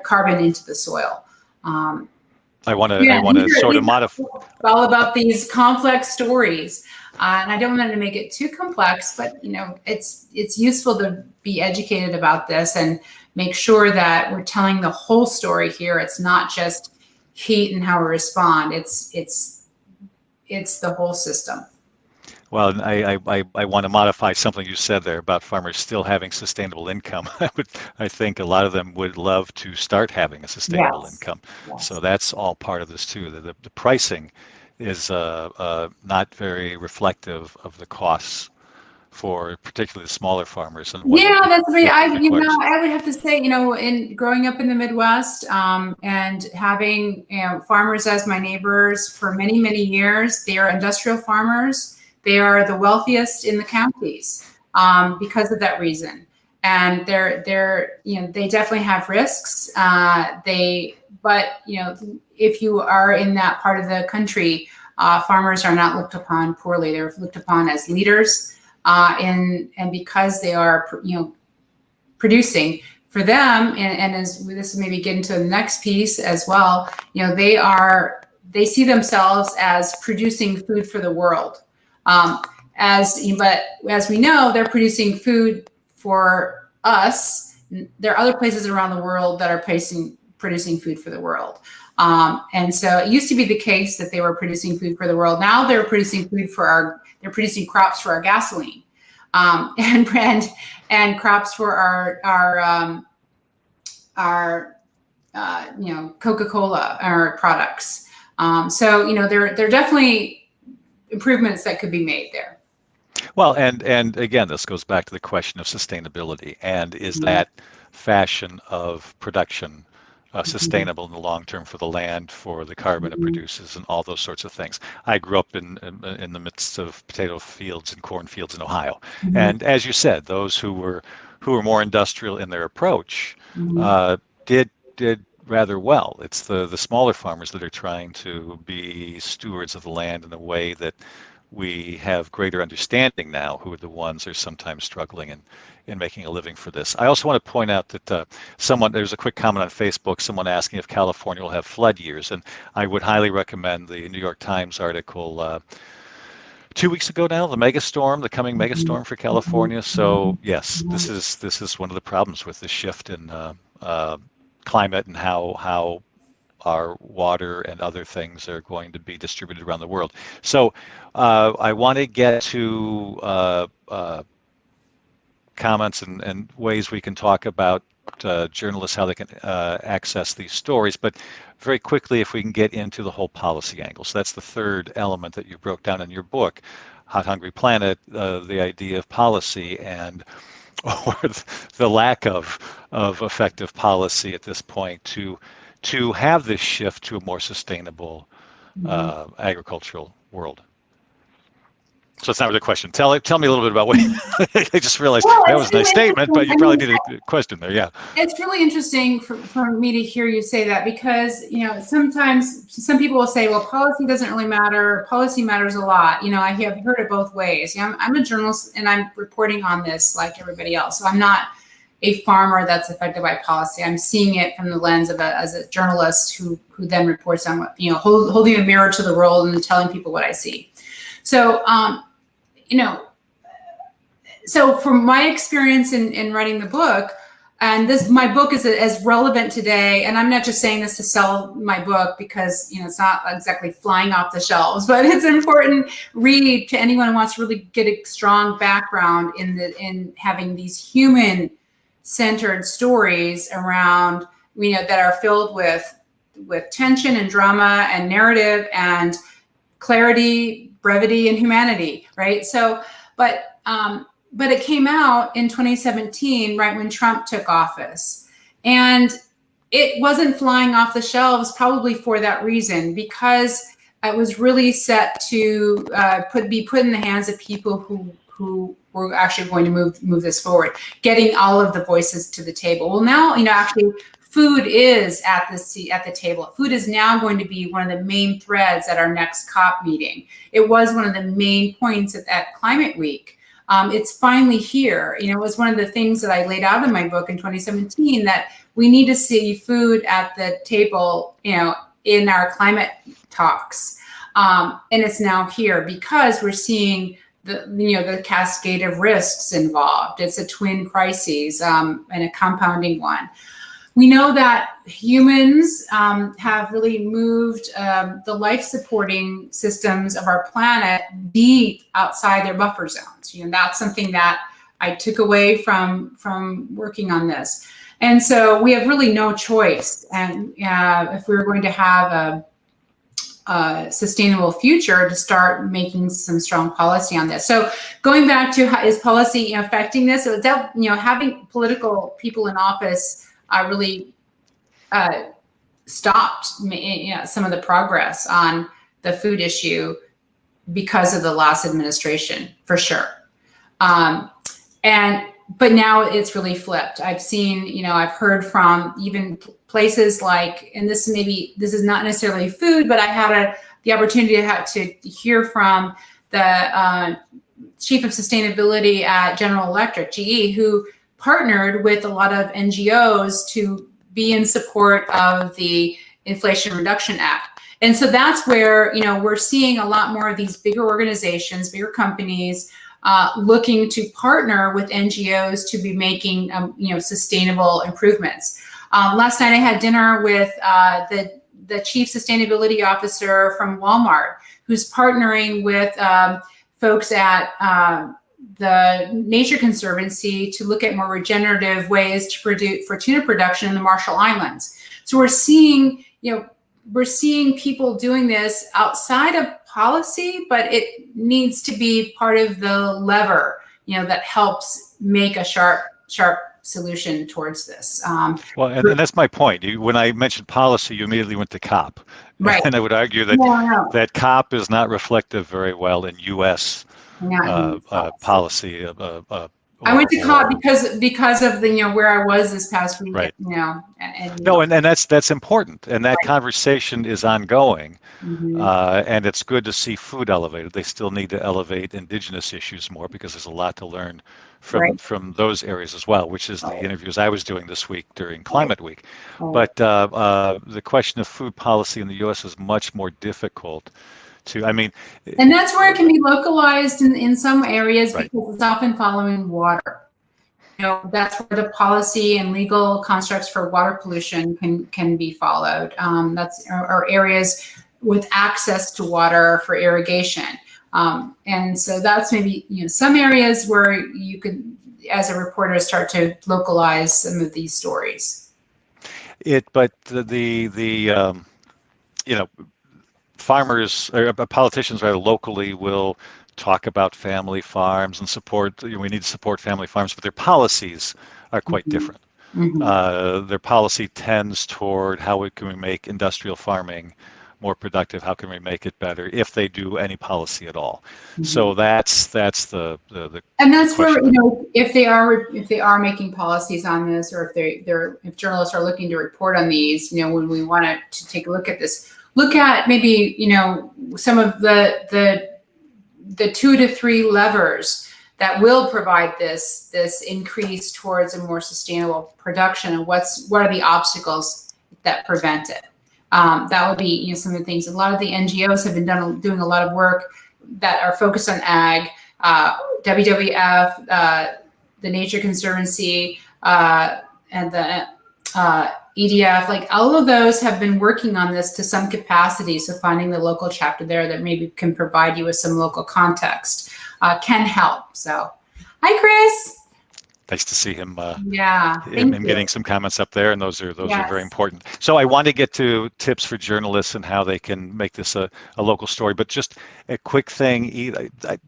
carbon into the soil? I want to sort of modify. All about these complex stories. And I don't want to make it too complex, but it's useful to be educated about this and make sure that we're telling the whole story here. It's not just heat and how we respond. It's the whole system. Well, I want to modify something you said there about farmers still having sustainable income. I think a lot of them would love to start having a sustainable income. Yes. So that's all part of this too. The pricing is not very reflective of the costs for particularly the smaller farmers and Yeah, that's right. what it requires. I would have to say, in growing up in the Midwest, and having, farmers as my neighbors for many, many years, they are industrial farmers. They are the wealthiest in the counties, because of that reason. And they definitely have risks. But if you are in that part of the country, farmers are not looked upon poorly. They're looked upon as leaders. And because they are, producing for them, and as this maybe get into the next piece as well, they see themselves as producing food for the world. But as we know, they're producing food for us. There are other places around the world that are producing food for the world. And so it used to be the case that they were producing food for the world. Now they're producing they're producing crops for our gasoline, and crops for our Coca-Cola, our products. There are definitely improvements that could be made there. Well, and again, this goes back to the question of sustainability, and is that fashion of production sustainable in the long term for the land, for the carbon it produces, and all those sorts of things. I grew up in the midst of potato fields and corn fields in Ohio, and as you said, those who were more industrial in their approach did rather well. It's the smaller farmers that are trying to be stewards of the land in a way that we have greater understanding now, who are the ones who are sometimes struggling in making a living for this. I also want to point out that there's a quick comment on Facebook, someone asking if California will have flood years, and I would highly recommend the New York Times article 2 weeks ago now, the coming megastorm for California. So yes, this is one of the problems with the shift in climate and how our water and other things are going to be distributed around the world. So I want to get to comments and ways we can talk about journalists, how they can access these stories. But very quickly, if we can get into the whole policy angle. So that's the third element that you broke down in your book, Hot Hungry Planet, the idea of policy and or the lack of effective policy at this point to have this shift to a more sustainable agricultural world. So it's not really a question. Tell me a little bit about what I just realized that was a nice statement, but you probably need a question there. Yeah. It's really interesting for me to hear you say that, because, sometimes some people will say, well, policy doesn't really matter. Policy matters a lot. I have heard it both ways. I'm a journalist and I'm reporting on this like everybody else. So I'm not a farmer that's affected by policy. I'm seeing it from the lens of as a journalist who then reports on what, holding a mirror to the world and telling people what I see. So, so from my experience in writing the book, and my book is as relevant today, and I'm not just saying this to sell my book because, it's not exactly flying off the shelves, but it's an important read to anyone who wants to really get a strong background in having these human-centered stories around, that are filled with tension and drama and narrative and clarity, brevity, and humanity, right? So, but it came out in 2017, right when Trump took office, and it wasn't flying off the shelves, probably for that reason, because it was really set to be put in the hands of people who were actually going to move this forward, getting all of the voices to the table. Well, now, actually, food is at the table. Food is now going to be one of the main threads at our next COP meeting. It was one of the main points at Climate Week. It's finally here. It was one of the things that I laid out in my book in 2017, that we need to see food at the table, in our climate talks. And it's now here because we're seeing the cascade of risks involved. It's a twin crises and a compounding one. We know that humans have really moved the life-supporting systems of our planet deep outside their buffer zones. That's something that I took away from working on this. And so we have really no choice. And if we were going to have sustainable future to start making some strong policy on this. So going back to how is policy affecting this? So that, having political people in office really stopped some of the progress on the food issue because of the last administration, for sure. But now it's really flipped. I've seen, I've heard from even places like, and this is not necessarily food, but I had the opportunity to hear from the chief of sustainability at General Electric, GE, who partnered with a lot of NGOs to be in support of the Inflation Reduction Act. And so that's where, we're seeing a lot more of these bigger organizations, bigger companies, looking to partner with NGOs to be making, sustainable improvements. Last night I had dinner with the chief sustainability officer from Walmart, who's partnering with folks at the Nature Conservancy to look at more regenerative ways to produce for tuna production in the Marshall Islands. So we're seeing people doing this outside of policy, but it needs to be part of the lever, that helps make a sharp solution towards this. Well, and that's my point. When I mentioned policy, you immediately went to COP. Right. And I would argue that that COP is not reflective very well in U.S. policy. I went to COP because of the where I was this past week. Right. And that's important, and that conversation is ongoing, Mm-hmm. And it's good to see food elevated. They still need to elevate indigenous issues more because there's a lot to learn from those areas as well, which is the interviews I was doing this week during Climate Week. But the question of food policy in the U.S. is much more difficult. And that's where it can be localized in some areas because it's often following water. That's where the policy and legal constructs for water pollution can be followed. That's or areas with access to water for irrigation. And so that's maybe some areas where you could, as a reporter, start to localize some of these stories. But the farmers or politicians rather locally will talk about family farms and support. We need to support family farms, but their policies are quite different. Mm-hmm. Their policy tends toward how can we make industrial farming more productive? How can we make it better if they do any policy at all? Mm-hmm. So that's the and that's question. Where if they are making policies on this, or if journalists are looking to report on these, when we want to take a look at this. Look at maybe, some of the 2 to 3 levers that will provide this increase towards a more sustainable production, and what are the obstacles that prevent it. That would be some of the things. A lot of the NGOs have been doing a lot of work that are focused on ag, WWF, the Nature Conservancy, and the EDF, like all of those have been working on this to some capacity. So finding the local chapter there that maybe can provide you with some local context can help. So, hi, Chris. Nice to see him. Him getting some comments up there, and those are very important. So I want to get to tips for journalists and how they can make this a local story. But just a quick thing.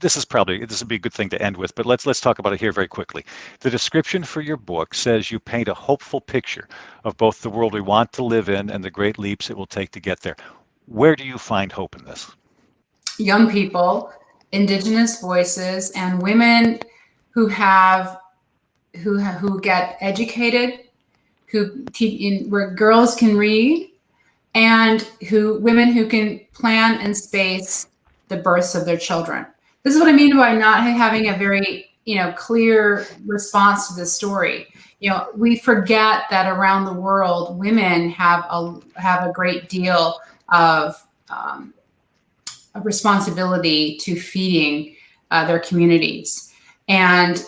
This would be a good thing to end with. But let's talk about it here very quickly. The description for your book says you paint a hopeful picture of both the world we want to live in and the great leaps it will take to get there. Where do you find hope in this? Young people, indigenous voices, and women who get educated, where girls can read, and women who can plan and space the births of their children. This is what I mean by not having a very clear response to this story. We forget that around the world, women have a great deal of responsibility to feeding their communities. And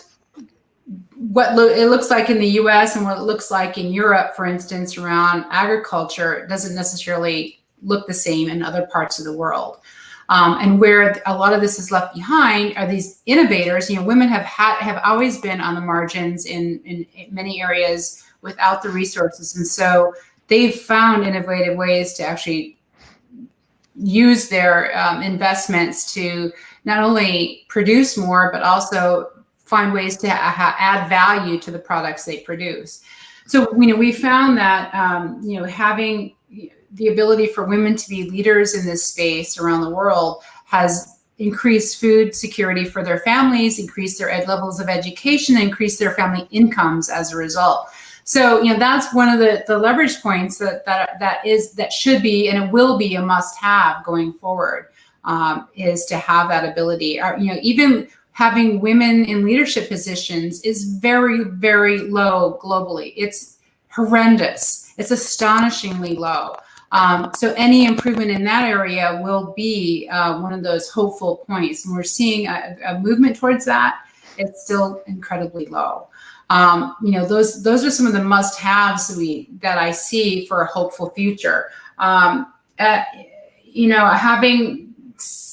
what it looks like in the U.S. and what it looks like in Europe, for instance, around agriculture, doesn't necessarily look the same in other parts of the world. And where a lot of this is left behind are these innovators. Women have always been on the margins in many areas without the resources, and so they've found innovative ways to actually use their investments to not only produce more, but also find ways to add value to the products they produce. So, we found that, having the ability for women to be leaders in this space around the world has increased food security for their families, increased their levels of education, increased their family incomes as a result. So, that's one of the leverage points that should be, and it will be, a must-have going forward, is to have that ability. Even having women in leadership positions is very, very low globally. It's horrendous. It's astonishingly low. So any improvement in that area will be one of those hopeful points. And we're seeing a movement towards that. It's still incredibly low. Those are some of the must-haves that I see for a hopeful future.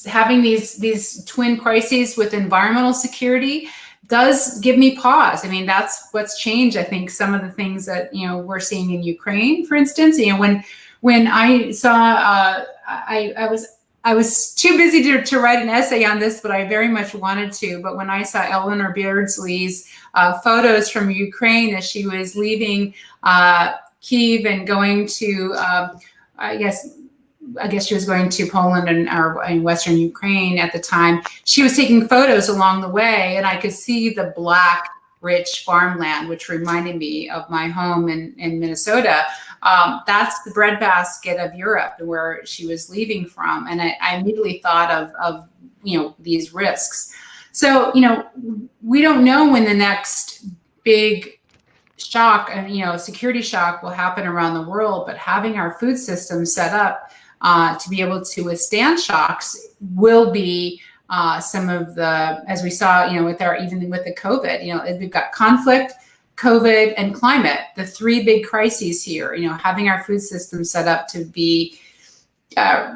Having these twin crises with environmental security does give me pause. I mean, that's what's changed. I think some of the things that we're seeing in Ukraine, for instance. When I saw, I was too busy to write an essay on this, but I very much wanted to. But when I saw Eleanor Beardsley's photos from Ukraine as she was leaving Kyiv and going to, I guess she was going to Poland or in Western Ukraine at the time. She was taking photos along the way, and I could see the black, rich farmland, which reminded me of my home in Minnesota. That's the breadbasket of Europe, where she was leaving from, and I immediately thought of these risks. So we don't know when the next big shock, security shock will happen around the world, but having our food system set up to be able to withstand shocks will be some of the, as we saw, even with the COVID, we've got conflict, COVID, and climate, the three big crises here. Having our food system set up to be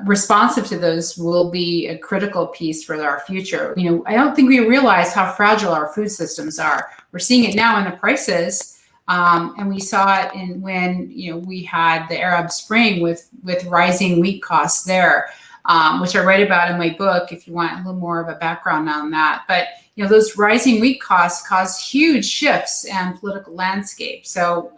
responsive to those will be a critical piece for our future. I don't think we realize how fragile our food systems are. We're seeing it now in the prices. And we saw it when we had the Arab Spring with rising wheat costs there, which I write about in my book if you want a little more of a background on that. But those rising wheat costs caused huge shifts in political landscape. So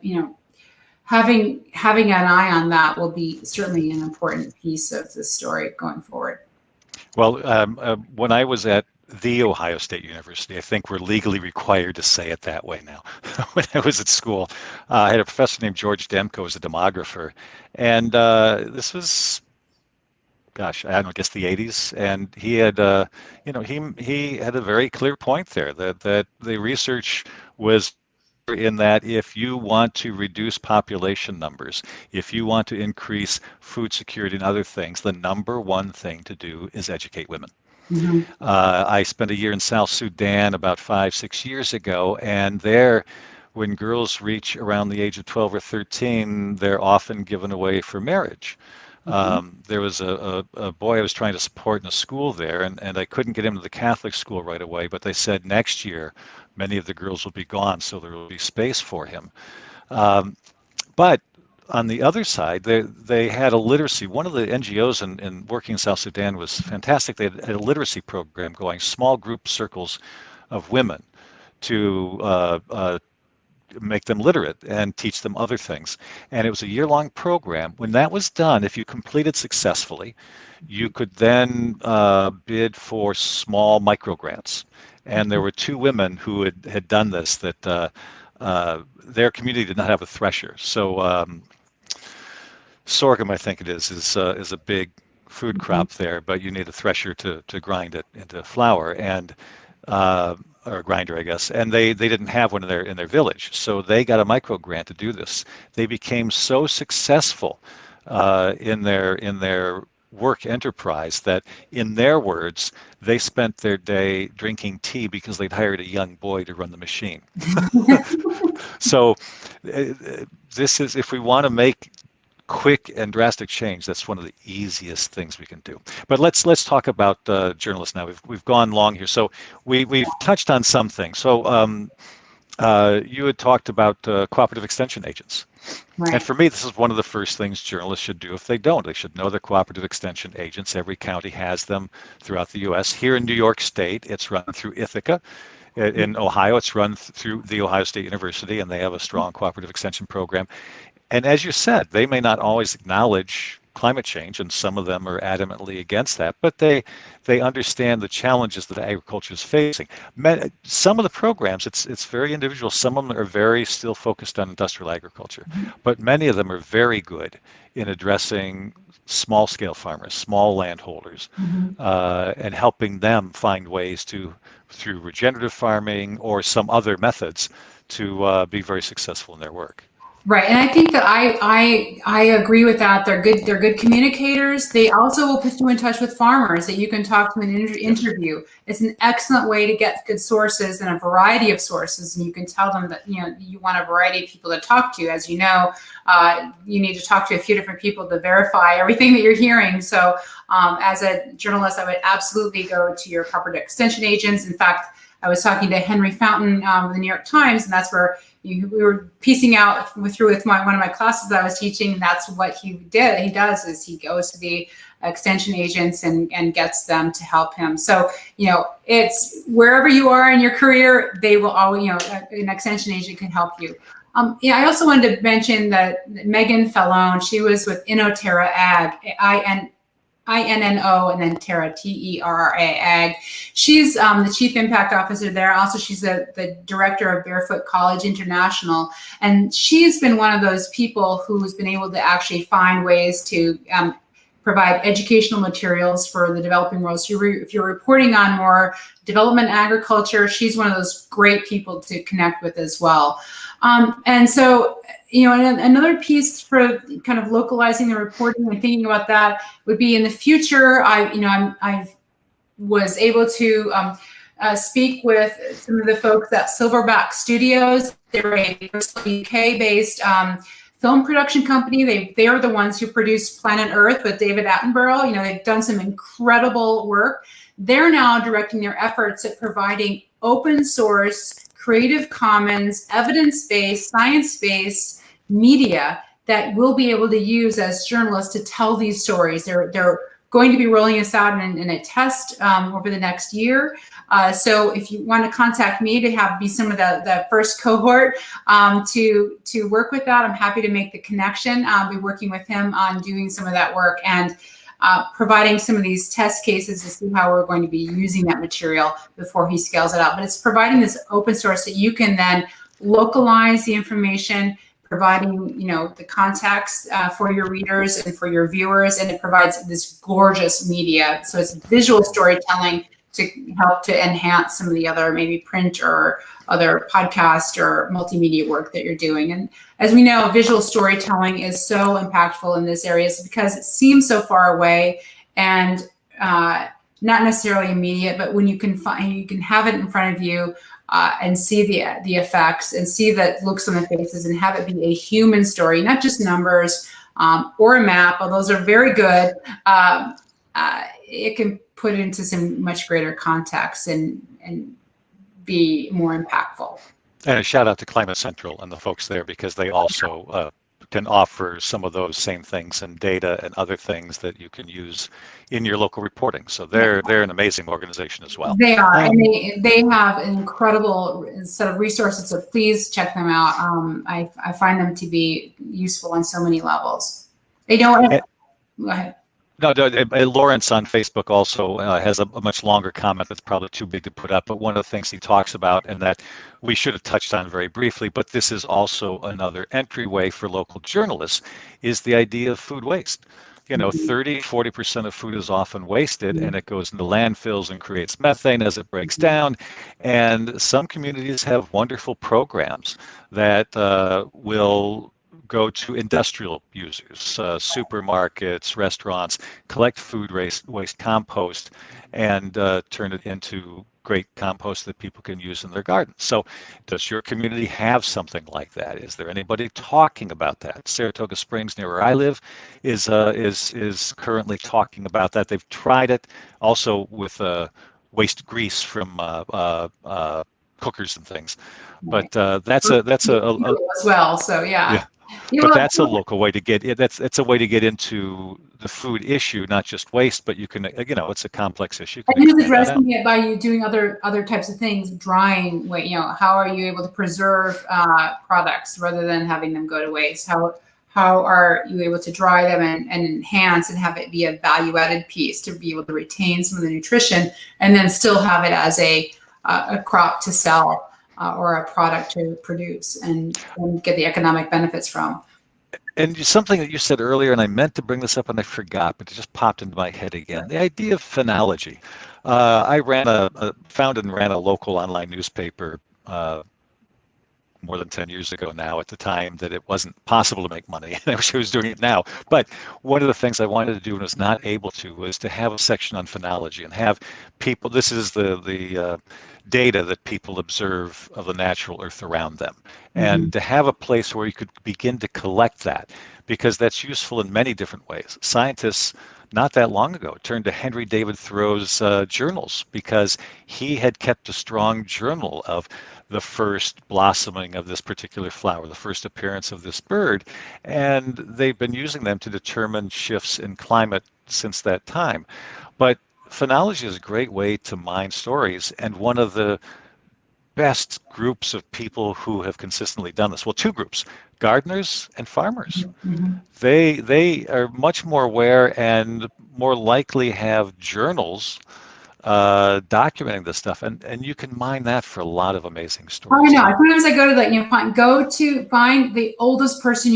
having an eye on that will be certainly an important piece of the story going forward. Well, when I was at the Ohio State University, I think we're legally required to say it that way now. When I was at school, I had a professor named George Demko, who was a demographer, and this was, gosh, I guess the 80s, and he had, he had a very clear point there that the research was in that if you want to reduce population numbers, if you want to increase food security and other things, the number one thing to do is educate women. Mm-hmm. I spent a year in South Sudan about 5-6 years ago, and there, when girls reach around the age of 12 or 13, they're often given away for marriage. Mm-hmm. There was a boy I was trying to support in a school there, and I couldn't get him to the Catholic school right away, but they said next year many of the girls will be gone, so there will be space for him. But on the other side, they had a literacy. One of the NGOs in working in South Sudan was fantastic. They had a literacy program going, small group circles of women to make them literate and teach them other things. And it was a year-long program. When that was done, if you completed successfully, you could then bid for small micro grants. And there were 2 women who had done this, that their community did not have a thresher. So sorghum, I think it is a big food crop there, but you need a thresher to grind it into flour, and or a grinder, I guess. And they didn't have one in their village, so they got a micro grant to do this. They became so successful in their work enterprise that, in their words, they spent their day drinking tea because they'd hired a young boy to run the machine. So this is, if we want to make quick and drastic change, that's one of the easiest things we can do. But let's talk about journalists now. We've gone long here, so we've touched on some things. So you had talked about cooperative extension agents. And for me, this is one of the first things journalists should do if they don't. They should know their cooperative extension agents. Every county has them throughout the U.S. Here in New York State, it's run through Ithaca. In Ohio, it's run through the Ohio State University, and they have a strong cooperative extension program. And as you said, they may not always acknowledge climate change, and some of them are adamantly against that, but they understand the challenges that agriculture is facing. Some of the programs, it's very individual. Some of them are very still focused on industrial agriculture, but many of them are very good in addressing small-scale farmers, small landholders, and helping them find ways to, through regenerative farming or some other methods, to be very successful in their work. Right, and I think that I agree with that. They're good communicators. They also will put you in touch with farmers that you can talk to in an interview. It's an excellent way to get good sources and a variety of sources, and you can tell them that you want a variety of people to talk to. As you know, you need to talk to a few different people to verify everything that you're hearing. So, as a journalist, I would absolutely go to your cooperative extension agents. In fact, I was talking to Henry Fountain of the New York Times, and that's where we were piecing out through with one of my classes that I was teaching. And that's what he did. He does is he goes to the extension agents and gets them to help him. So, it's wherever you are in your career, they will always, an extension agent can help you. I also wanted to mention that Megan Fallone, she was with Innoterra Ag, INNO, and then Terra, TERRA Ag. She's the Chief Impact Officer there. Also, she's the Director of Barefoot College International. And she's been one of those people who's been able to actually find ways to provide educational materials for the developing world. So if you're reporting on more development agriculture, she's one of those great people to connect with as well. And so, another piece for kind of localizing the reporting and thinking about that would be in the future. I was able to speak with some of the folks at Silverback Studios. They're a UK-based film production company. They are the ones who produced Planet Earth with David Attenborough. They've done some incredible work. They're now directing their efforts at providing open source, Creative Commons, evidence-based, science-based media that we'll be able to use as journalists to tell these stories. They're going to be rolling this out in a test over the next year. So if you want to contact me to be some of the first cohort to work with that, I'm happy to make the connection. I'll be working with him on doing some of that work and providing some of these test cases to see how we're going to be using that material before he scales it out. But it's providing this open source that you can then localize the information, providing the context for your readers and for your viewers, and it provides this gorgeous media. So it's visual storytelling to help to enhance some of the other maybe print or other podcast or multimedia work that you're doing. And as we know, visual storytelling is so impactful in this area because it seems so far away and not necessarily immediate, but when you can have it in front of you and see the effects and see the looks on the faces and have it be a human story, not just numbers or a map, although those are very good. It can put it into some much greater context and be more impactful. And a shout out to Climate Central and the folks there, because they also can offer some of those same things and data and other things that you can use in your local reporting. So they're an amazing organization as well. They are, and they have an incredible set of resources. So please check them out. I find them to be useful on so many levels. They don't. Go ahead. No, Lawrence on Facebook also has a much longer comment that's probably too big to put up, but one of the things he talks about, and that we should have touched on very briefly, but this is also another entryway for local journalists, is the idea of food waste. 30-40% of food is often wasted, and it goes into landfills and creates methane as it breaks down. And some communities have wonderful programs that will go to industrial users, supermarkets, restaurants, collect food waste compost, and turn it into great compost that people can use in their gardens. So does your community have something like that? Is there anybody talking about that? Saratoga Springs, near where I live, is currently talking about that. They've tried it also with waste grease from cookers and things. But that's a as well. So yeah. But that's a local way to get it. It's a way to get into the food issue, not just waste, but you can, it's a complex issue. And who's addressing it by you doing other types of things, drying, how are you able to preserve products rather than having them go to waste? How are you able to dry them and enhance and have it be a value-added piece to be able to retain some of the nutrition and then still have it as a crop to sell or a product to produce and get the economic benefits from? And something that you said earlier, and I meant to bring this up and I forgot, but it just popped into my head again. The idea of phenology. I founded and ran a local online newspaper more than 10 years ago now, at the time that it wasn't possible to make money. And I wish I was doing it now. But one of the things I wanted to do and was not able to was to have a section on phenology and have people, this is the data that people observe of the natural earth around them. And to have a place where you could begin to collect that, because that's useful in many different ways. Scientists not that long ago turned to Henry David Thoreau's journals because he had kept a strong journal of the first blossoming of this particular flower, the first appearance of this bird, and they've been using them to determine shifts in climate since that time. But phenology is a great way to mine stories, and one of the best groups of people who have consistently done this, well, two groups, gardeners and farmers. They are much more aware and more likely have journals documenting this stuff, and you can mine that for a lot of amazing stories. I know. Sometimes I go to find the oldest person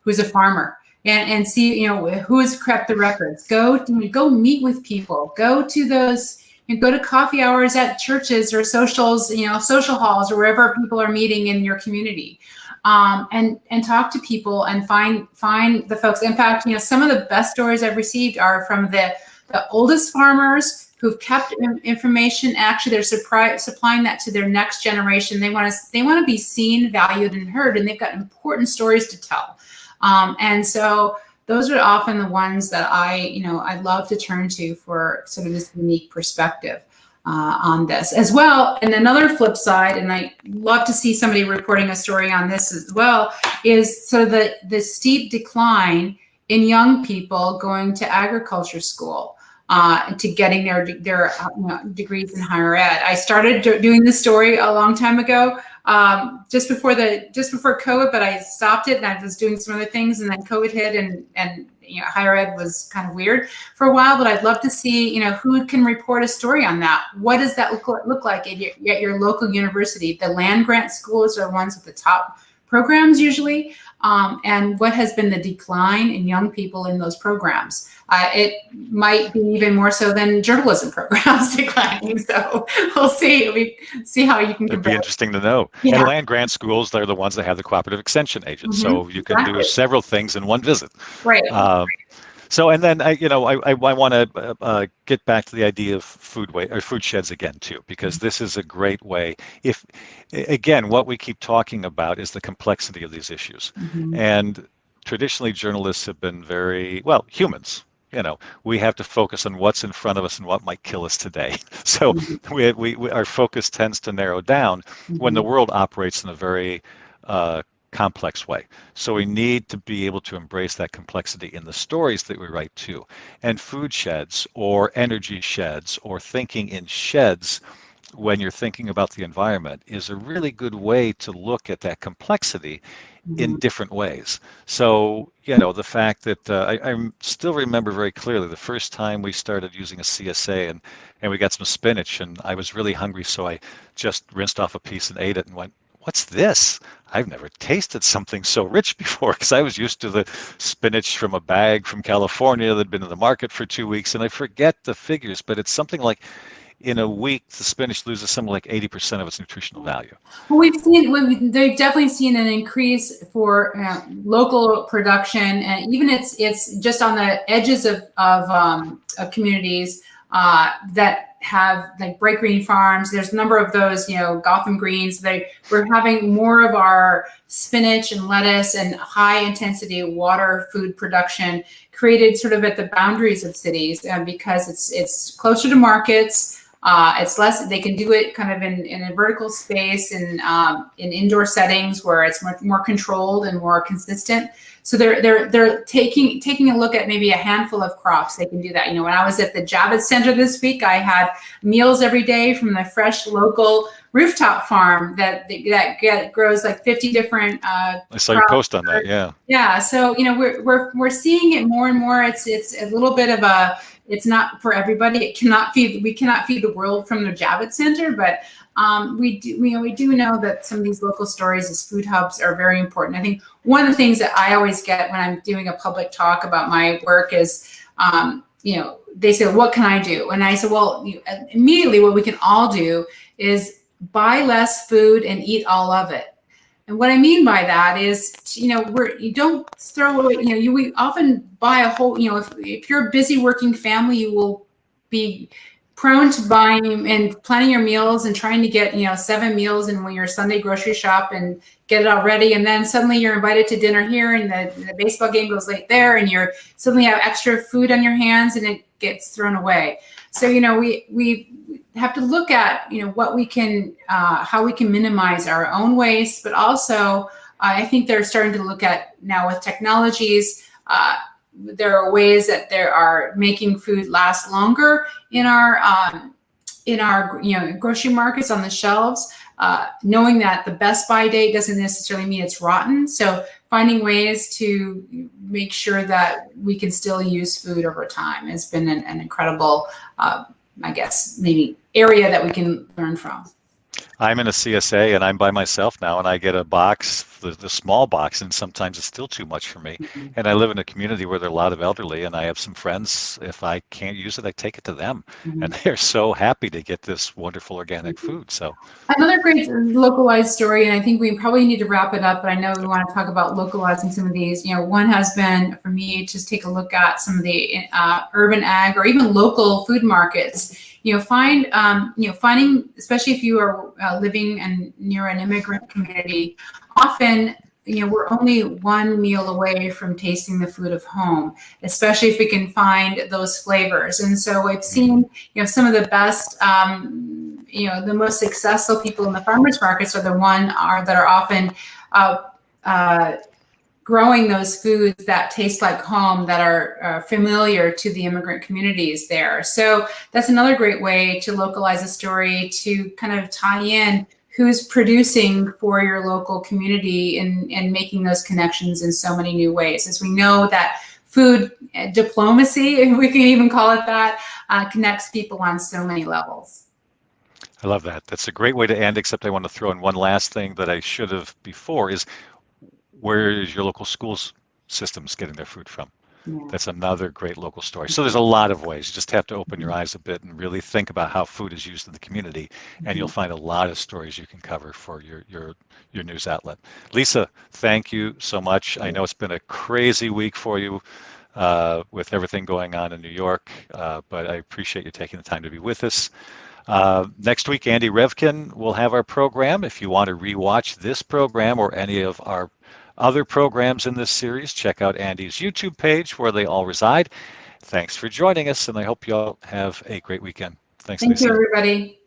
who's a farmer, and see who has kept the records. Go meet with people. Go to those. Go to coffee hours at churches or socials, social halls or wherever people are meeting in your community, and talk to people and find the folks. In fact, some of the best stories I've received are from the oldest farmers who've kept information. Actually, they're supplying that to their next generation. They want to be seen, valued, and heard, and they've got important stories to tell. And so those are often the ones that I love to turn to for sort of this unique perspective on this as well. And another flip side, and I love to see somebody reporting a story on this as well, is so the steep decline in young people going to agriculture school. To getting their degrees in higher ed. I started doing this story a long time ago, just before COVID, but I stopped it and I was doing some other things, and then COVID hit, and higher ed was kind of weird for a while. But I'd love to see who can report a story on that. What does that look like at your local university? The land grant schools are ones with the top programs usually, and what has been the decline in young people in those programs? It might be even more so than journalism programs declining. So we'll see. We see how you can compare. It'd be interesting to know. Yeah. And land grant schools, they're the ones that have the cooperative extension agents. So you can do several things in one visit. Right. So, and then I want to get back to the idea of food sheds again too, because this is a great way. If again, what we keep talking about is the complexity of these issues, and traditionally journalists have been humans. We have to focus on what's in front of us and what might kill us today. So our focus tends to narrow down when the world operates in a very complex way. So we need to be able to embrace that complexity in the stories that we write too. And food sheds or energy sheds or thinking in sheds when you're thinking about the environment is a really good way to look at that complexity in different ways. So, the fact that I still remember very clearly the first time we started using a CSA and we got some spinach, and I was really hungry, so I just rinsed off a piece and ate it and went, what's this? I've never tasted something so rich before, because I was used to the spinach from a bag from California that had been in the market for 2 weeks, and I forget the figures, but it's something like in a week, the spinach loses something like 80% of its nutritional value. Well, they've definitely seen an increase for local production, and even it's just on the edges of communities that have like Bright Green Farms. There's a number of those, Gotham Greens. We're having more of our spinach and lettuce and high intensity water food production created sort of at the boundaries of cities, because it's closer to markets. It's less, they can do it kind of in a vertical space and in indoor settings where it's much more controlled and more consistent. So they're taking a look at maybe a handful of crops. They can do that. When I was at the Javits Center this week, I had meals every day from the fresh local rooftop farm that grows like 50 different. I saw your post on that. Yeah. Yeah. So we're seeing it more and more. It's a little bit of a. It's not for everybody. We cannot feed the world from the Javits Center, but we do know that some of these local stories as food hubs are very important. I think one of the things that I always get when I'm doing a public talk about my work is, they say, "What can I do?" And I say, "Well, immediately what we can all do is buy less food and eat all of it." And what I mean by that is, you don't throw away, we often buy a whole, if you're a busy working family, you will be prone to buying and planning your meals and trying to get, 7 meals in when your Sunday grocery shop and get it all ready. And then suddenly you're invited to dinner here and the baseball game goes late there and you're suddenly have extra food on your hands and it gets thrown away. So, we have to look at, what we can, how we can minimize our own waste, but also I think they're starting to look at now with technologies, there are ways that there are making food last longer in our grocery markets on the shelves, knowing that the best by date doesn't necessarily mean it's rotten. So finding ways to make sure that we can still use food over time has been an incredible, I guess, maybe area that we can learn from. I'm in a CSA and I'm by myself now, and I get a box, the small box, and sometimes it's still too much for me. Mm-hmm. And I live in a community where there are a lot of elderly, and I have some friends, if I can't use it, I take it to them. Mm-hmm. And they're so happy to get this wonderful organic food. So another great localized story, and I think we probably need to wrap it up, but I know we want to talk about localizing some of these. One has been, for me, just take a look at some of the urban ag or even local food markets. Finding, especially if you are living near an immigrant community, often, we're only one meal away from tasting the food of home, especially if we can find those flavors. And so I've seen, some of the best, the most successful people in the farmers markets are that are often growing those foods that taste like home, that are familiar to the immigrant communities there. So that's another great way to localize a story, to kind of tie in who's producing for your local community and making those connections in so many new ways. As we know that food diplomacy, if we can even call it that, connects people on so many levels. I love that. That's a great way to end, except I want to throw in one last thing that I should have before is, where is your local schools systems getting their food from? Yeah. That's another great local story. So there's a lot of ways. You just have to open your eyes a bit and really think about how food is used in the community, and you'll find a lot of stories you can cover for your news outlet. Lisa, thank you so much. I know it's been a crazy week for you with everything going on in New York, but I appreciate you taking the time to be with us. Next week, Andy Revkin will have our program. If you want to rewatch this program or any of our other programs in this series, check out Andy's YouTube page where they all reside. Thanks for joining us, and I hope you all have a great weekend. Thank you, everybody.